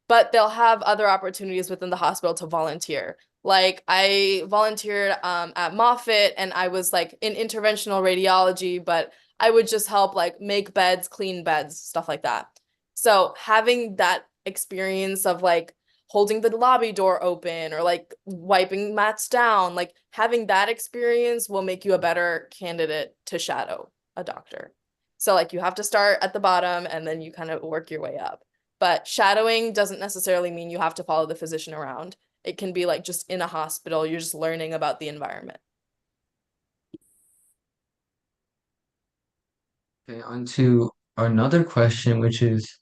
but they'll have other opportunities within the hospital to volunteer. Like I volunteered at Moffitt and I was like in interventional radiology, but I would just help like make beds, clean beds, stuff like that. So having that experience of like holding the lobby door open or like wiping mats down, like having that experience will make you a better candidate to shadow a doctor. So like you have to start at the bottom and then you kind of work your way up. But shadowing doesn't necessarily mean you have to follow the physician around. It can be like just in a hospital, you're just learning about the environment. Okay, on to another question, which is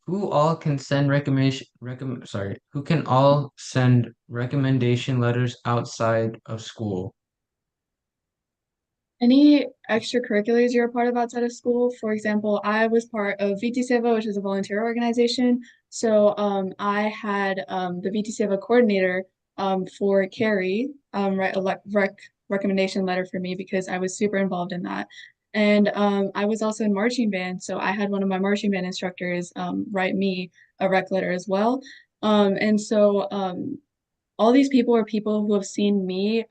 who all can send who can all send recommendation letters outside of school? Any extracurriculars you're a part of outside of school? For example, I was part of VT Seva, which is a volunteer organization. So I had the VT Seva coordinator for Carrie write a recommendation letter for me because I was super involved in that. And I was also in marching band, so I had one of my marching band instructors write me a rec letter as well. And so all these people are people who have seen me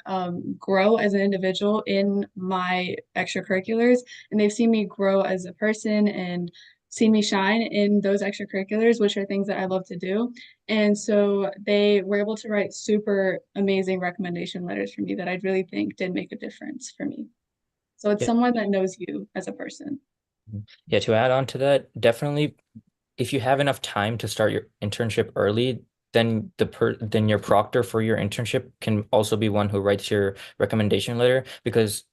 grow as an individual in my extracurriculars, and they've seen me grow as a person and seen me shine in those extracurriculars, which are things that I love to do. And so they were able to write super amazing recommendation letters for me that I really think did make a difference for me. So it's Yeah. someone that knows you as a person. Yeah, to add on to that, definitely if you have enough time to start your internship early, then your proctor for your internship can also be one who writes your recommendation letter, because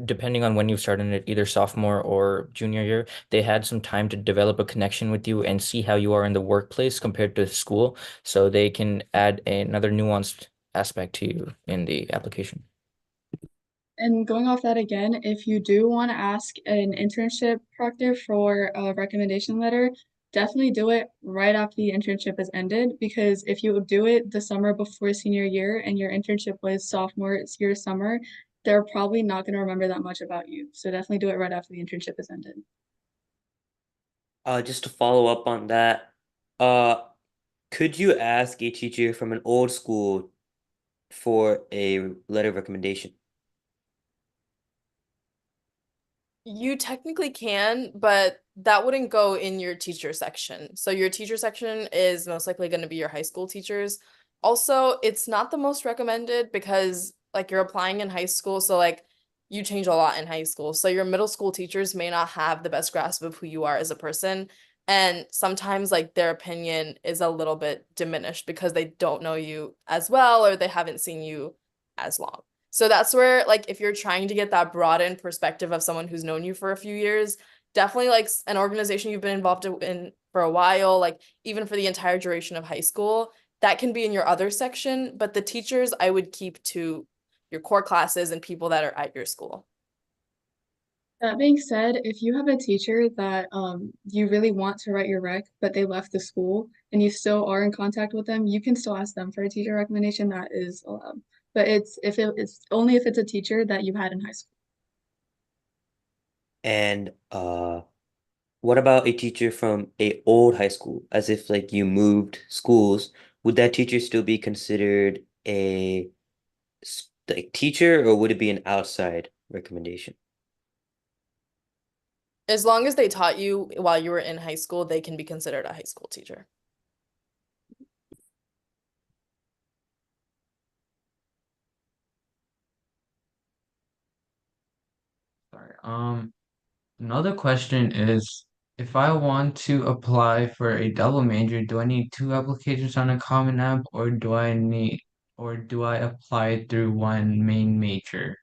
depending on when you started it, either sophomore or junior year, they had some time to develop a connection with you and see how you are in the workplace compared to school, so they can add another nuanced aspect to you in the application. And going off that again, if you do want to ask an internship proctor for a recommendation letter, definitely do it right after the internship has ended, because if you do it the summer before senior year and your internship was sophomore year summer, they're probably not going to remember that much about you. So definitely do it right after the internship has ended. Just to follow up on that, uh, could you ask a teacher from an old school for a letter of recommendation? You technically can, but that wouldn't go in your teacher section. So your teacher section is most likely going to be your high school teachers. Also, it's not the most recommended because like you're applying in high school, so like you change a lot in high school. So your middle school teachers may not have the best grasp of who you are as a person, and sometimes like their opinion is a little bit diminished because they don't know you as well or they haven't seen you as long. So that's where, like, if you're trying to get that broadened perspective of someone who's known you for a few years, definitely like an organization you've been involved in for a while, like even for the entire duration of high school, that can be in your other section. But the teachers, I would keep to your core classes and people that are at your school. That being said, if you have a teacher that you really want to write your rec, but they left the school and you still are in contact with them, you can still ask them for a teacher recommendation. That is allowed. But it's only if it's a teacher that you had in high school. And what about a teacher from a old high school, as if like you moved schools? Would that teacher still be considered a like teacher, or would it be an outside recommendation? As long as they taught you while you were in high school, they can be considered a high school teacher. Sorry. Another question is, if I want to apply for a double major, do I need two applications on a Common App, or do I apply through one main major?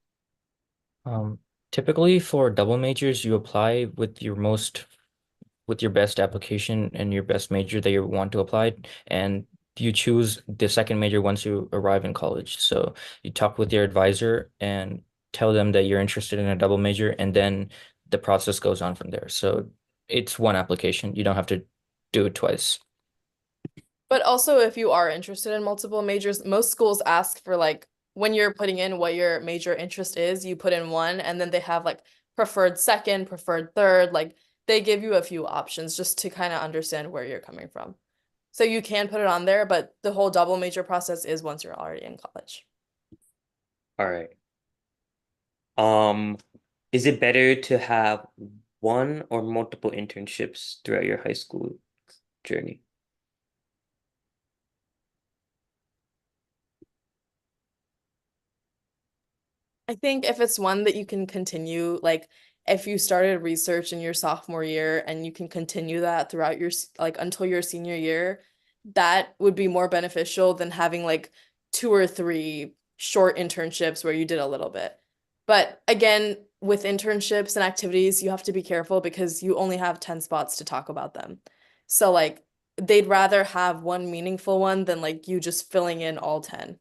Um, Typically for double majors, you apply with your best application and your best major that you want to apply, and you choose the second major once you arrive in college. So you talk with your advisor and tell them that you're interested in a double major, and then the process goes on from there. So it's one application. You don't have to do it twice. But also, if you are interested in multiple majors, most schools ask for like when you're putting in what your major interest is, you put in one, and then they have like preferred second, preferred third. Like they give you a few options just to kind of understand where you're coming from. So you can put it on there, but the whole double major process is once you're already in college. All right. Um, is it better to have one or multiple internships throughout your high school journey? I think if it's one that you can continue, like if you started research in your sophomore year and you can continue that throughout your like until your senior year, that would be more beneficial than having like two or three short internships where you did a little bit. But again, with internships and activities, you have to be careful because you only have 10 spots to talk about them. So like they'd rather have one meaningful one than like you just filling in all 10.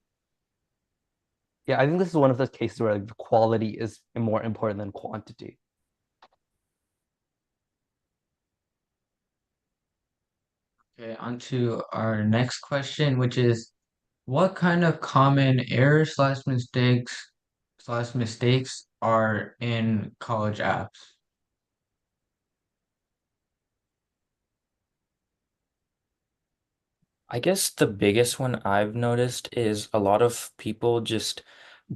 Yeah, I think this is one of those cases where like, the quality is more important than quantity. Okay, on to our next question, which is, what kind of common errors slash mistakes are in college apps? I guess the biggest one I've noticed is a lot of people just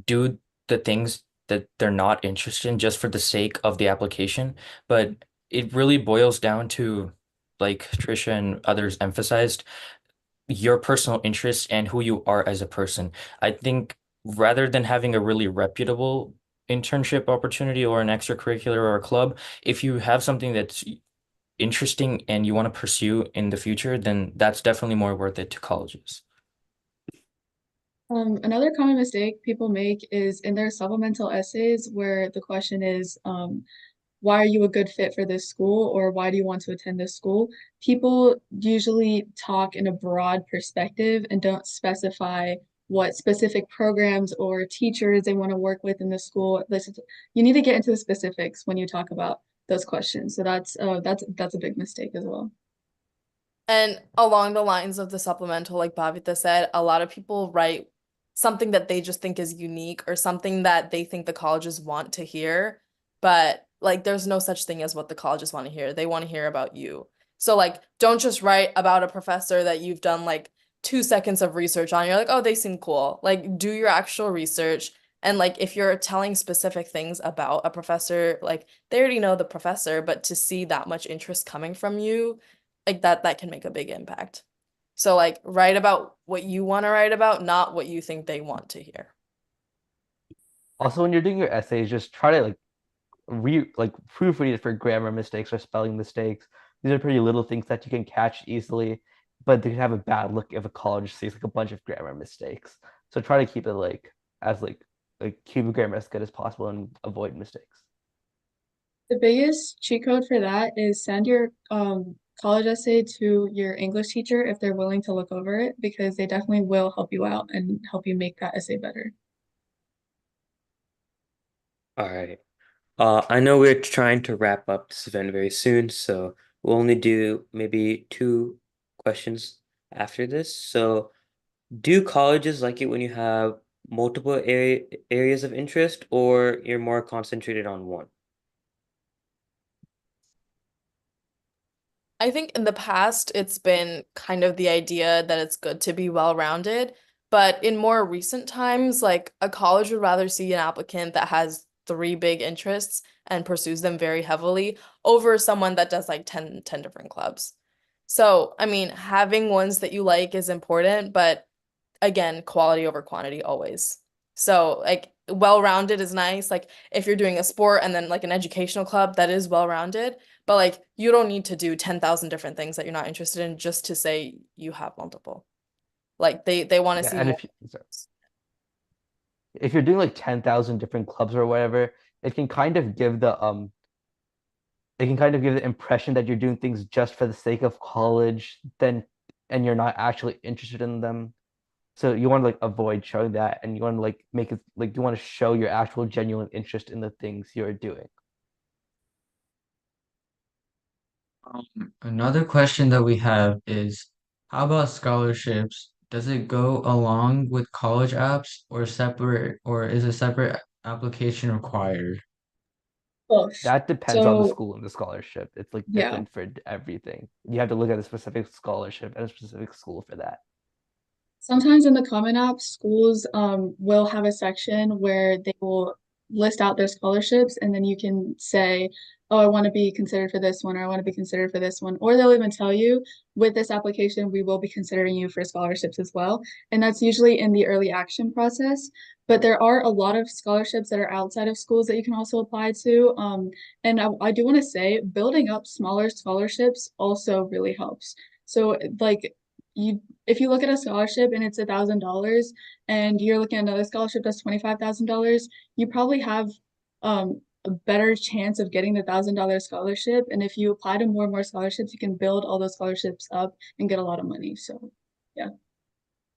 do the things that they're not interested in just for the sake of the application. But it really boils down to, like Trisha and others emphasized, your personal interests and who you are as a person. I think rather than having a really reputable internship opportunity or an extracurricular or a club, if you have something that's interesting and you want to pursue in the future, then that's definitely more worth it to colleges. Another common mistake people make is in their supplemental essays where the question is, why are you a good fit for this school or why do you want to attend this school? People usually talk in a broad perspective and don't specify what specific programs or teachers they want to work with in the school. You need to get into the specifics when you talk about those questions. So that's a big mistake as well. And along the lines of the supplemental, like Bhavita said, a lot of people write something that they just think is unique or something that they think the colleges want to hear. But like there's no such thing as what the colleges want to hear. They want to hear about you. So like don't just write about a professor that you've done like 2 seconds of research on. You're like, oh, they seem cool. Like do your actual research. And like if you're telling specific things about a professor, like they already know the professor, but to see that much interest coming from you, like that can make a big impact. So like write about what you want to write about, not what you think they want to hear. Also, when you're doing your essays, just try to proofread it for grammar mistakes or spelling mistakes. These are pretty little things that you can catch easily, but they can have a bad look if a college sees like a bunch of grammar mistakes. So try to keep it as keep grammar as good as possible and avoid mistakes. The biggest cheat code for that is send your college essay to your English teacher if they're willing to look over it, because they definitely will help you out and help you make that essay better. All right. I know we're trying to wrap up this event very soon, so we'll only do maybe 2 questions after this. So, do colleges like it when you have multiple areas of interest, or you're more concentrated on one? I think in the past, it's been kind of the idea that it's good to be well-rounded, but in more recent times, like a college would rather see an applicant that has three big interests and pursues them very heavily over someone that does like 10 different clubs. So, I mean, having ones that you like is important, but again, quality over quantity always. So like well-rounded is nice. Like if you're doing a sport and then like an educational club, that is well-rounded. But like you don't need to do 10,000 different things that you're not interested in just to say you have multiple. Like they want to Yeah, see and more. if you're doing like 10,000 different clubs or whatever, it can kind of give the impression that you're doing things just for the sake of college, and you're not actually interested in them. So you want to avoid showing that, and you want to make it you want to show your actual genuine interest in the things you're doing. Another question that we have is, how about scholarships? Does it go along with college apps or is a separate application required? Both. That depends on the So school and the scholarship. It's yeah. different for everything. You have to look at a specific scholarship and a specific school for that. Sometimes in the Common App, schools will have a section where they will list out their scholarships, and then you can say, oh, I want to be considered for this one, or I want to be considered for this one. Or they'll even tell you, with this application, we will be considering you for scholarships as well. And that's usually in the early action process. But there are a lot of scholarships that are outside of schools that you can also apply to. And I do want to say, building up smaller scholarships also really helps. So, like, you if you look at a scholarship and it's $1,000 and you're looking at another scholarship that's $25,000, you probably have a better chance of getting the $1,000 scholarship. And if you apply to more and more scholarships, you can build all those scholarships up and get a lot of money. So yeah.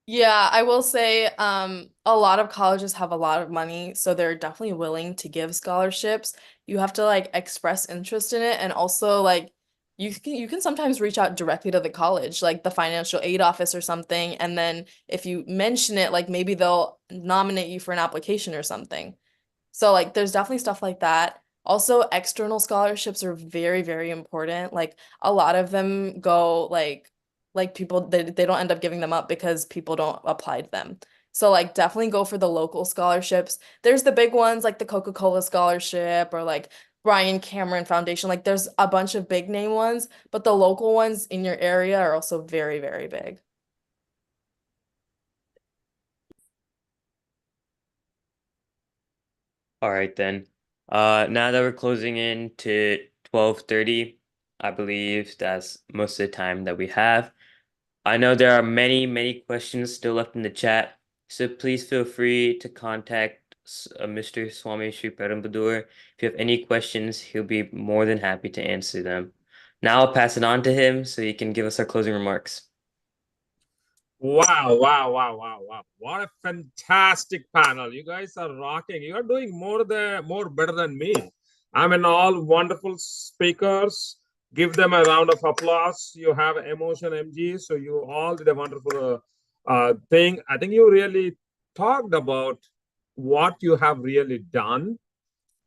Yeah, I will say a lot of colleges have a lot of money, so they're definitely willing to give scholarships. You have to like express interest in it, and also like you can sometimes reach out directly to the college, like the financial aid office or something, and then if you mention it, like maybe they'll nominate you for an application or something. So like there's definitely stuff like that. Also, external scholarships are very, very important. Like a lot of them go like people they don't end up giving them up because people don't apply to them. So like definitely go for the local scholarships. There's the big ones like the Coca-Cola scholarship or like Brian Cameron Foundation. Like there's a bunch of big name ones, but the local ones in your area are also very, very big. All right then. Now that we're closing in to 12:30, I believe that's most of the time that we have. I know there are many, many questions still left in the chat, so please feel free to contact Mr. Swami Sri Perambadur. If you have any questions, he'll be more than happy to answer them. Now I'll pass it on to him so he can give us our closing remarks. Wow, wow, wow, wow, wow. What a fantastic panel. You guys are rocking. You are doing more better than me. I mean, all wonderful speakers. Give them a round of applause. You have emotion MG, so you all did a wonderful thing. I think you really talked about what you have really done.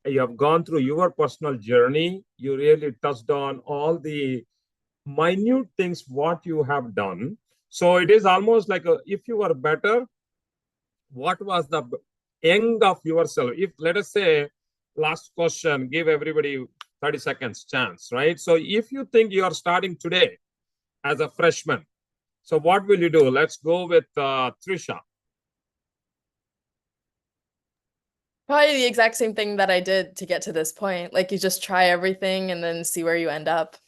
You have gone through your personal journey. You really touched on all the minute things what you have done. So it is almost like if you were better, what was the end of yourself? If let us say, last question, give everybody 30 seconds chance, right? So if you think you are starting today as a freshman, so what will you do? Let's go with Trisha. Probably the exact same thing that I did to get to this point. Like you just try everything and then see where you end up.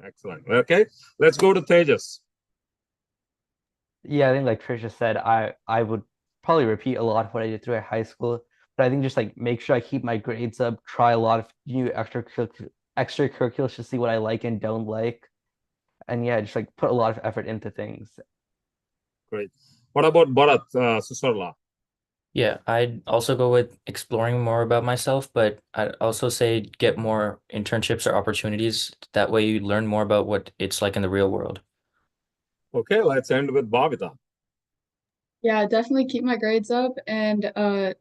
Excellent. Okay, let's go to Tejas. Yeah, I think like Trisha said, I would probably repeat a lot of what I did through high school, but I think just like make sure I keep my grades up, try a lot of new extracurriculars to see what I like and don't like, and yeah, just like put a lot of effort into things. Great. What about Bharat Susarla? Yeah, I'd also go with exploring more about myself, but I'd also say get more internships or opportunities. That way you learn more about what it's like in the real world. Okay, let's end with Bhavita. Yeah, definitely keep my grades up, and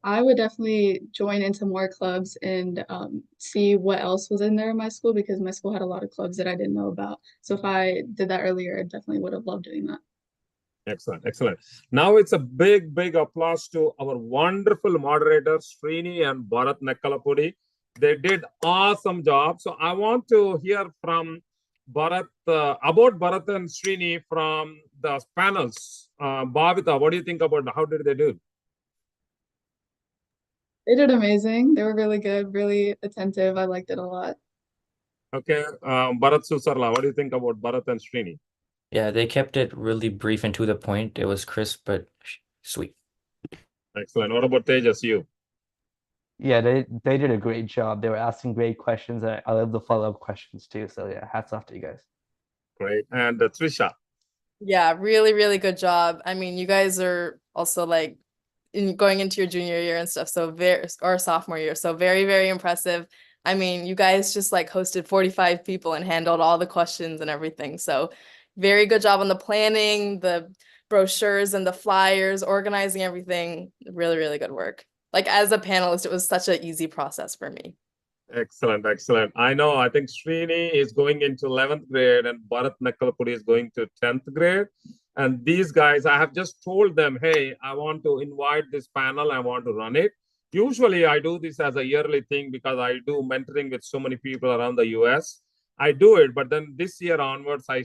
I would definitely join into more clubs and see what else was in there in my school because my school had a lot of clubs that I didn't know about. So if I did that earlier, I definitely would have loved doing that. Excellent, excellent. Now it's a big, big applause to our wonderful moderators, Srini and Bharat Nekkalapudi. They did awesome job. So I want to hear from Bharat, about Bharat and Srini from the panels. Bhavita, what do you think about how did they do? They did amazing. They were really good, really attentive. I liked it a lot. Okay, Bharat Susarla, what do you think about Bharat and Srini? Yeah, they kept it really brief and to the point. It was crisp but sweet. Excellent. What about Tejas, you? Yeah, they did a great job. They were asking great questions. I love the follow-up questions too. So yeah, hats off to you guys. Great. And Trisha. Yeah, really, really good job. I mean, you guys are also like going into your junior year and stuff, so or sophomore year, so very, very impressive. I mean, you guys just like hosted 45 people and handled all the questions and everything. So very good job on the planning, the brochures and the flyers, organizing everything. Really, really good work. Like as a panelist, it was such an easy process for me. Excellent, excellent. I know, I think Srini is going into 11th grade and Bharat Nekkalapudi is going to 10th grade. And these guys, I have just told them, hey, I want to invite this panel. I want to run it. Usually I do this as a yearly thing because I do mentoring with so many people around the US. I do it, but then this year onwards, I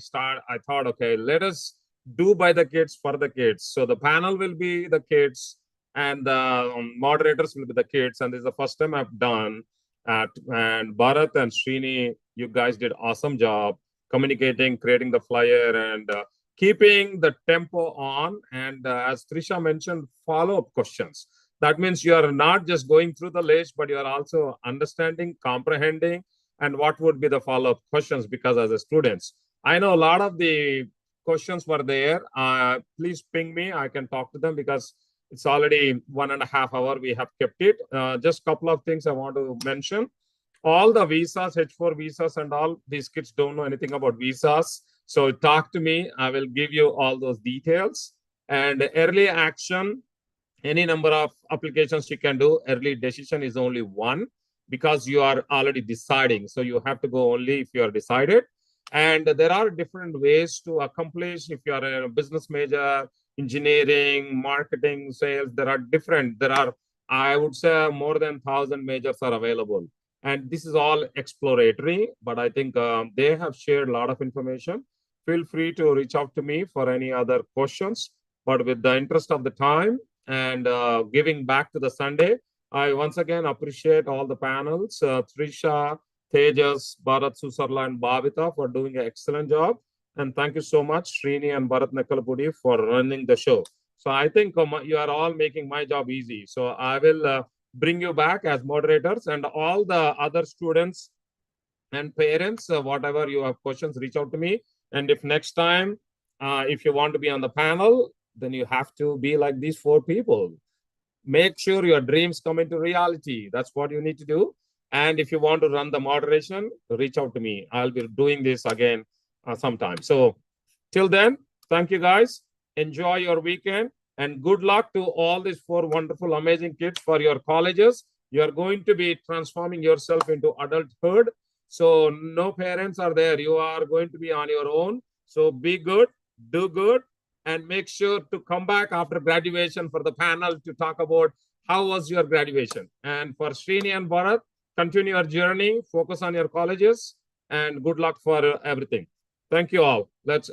thought, okay, let us do by the kids for the kids. So the panel will be the kids and the moderators will be the kids. And this is the first time I've done. And Bharat and Srini, you guys did awesome job communicating, creating the flyer, and keeping the tempo on. And as Trisha mentioned, follow-up questions. That means you are not just going through the list, but you are also understanding, comprehending, and what would be the follow-up questions. Because as a students, I know a lot of the questions were there. Please ping me. I can talk to them because it's already 1.5 hours we have kept it. Just a couple of things I want to mention. All the visas, H4 visas and all, these kids don't know anything about visas. So talk to me. I will give you all those details. And early action, any number of applications you can do. Early decision is only one because you are already deciding. So you have to go only if you are decided. And there are different ways to accomplish. If you are a business major, engineering, marketing, sales, there are, I would say, more than 1,000 majors are available. And this is all exploratory, but I think they have shared a lot of information. Feel free to reach out to me for any other questions. But with the interest of the time and giving back to the Sunday, I once again appreciate all the panels, Trisha, Tejas, Bharat Susarla, and Bhavita for doing an excellent job. And thank you so much, Srini and Bharat Nakalapudi, for running the show. So I think you are all making my job easy. So I will bring you back as moderators, and all the other students and parents, whatever you have questions, reach out to me. And if next time, if you want to be on the panel, then you have to be like these 4 people. Make sure your dreams come into reality. That's what you need to do. And if you want to run the moderation, reach out to me. I'll be doing this again sometime. So till then, thank you guys. Enjoy your weekend and good luck to all these 4 wonderful, amazing kids for your colleges. You are going to be transforming yourself into adulthood. So no parents are there. You are going to be on your own. So be good, do good, and make sure to come back after graduation for the panel to talk about how was your graduation. And for Srini and Bharat, continue your journey, focus on your colleges, and good luck for everything. Thank you all. Let's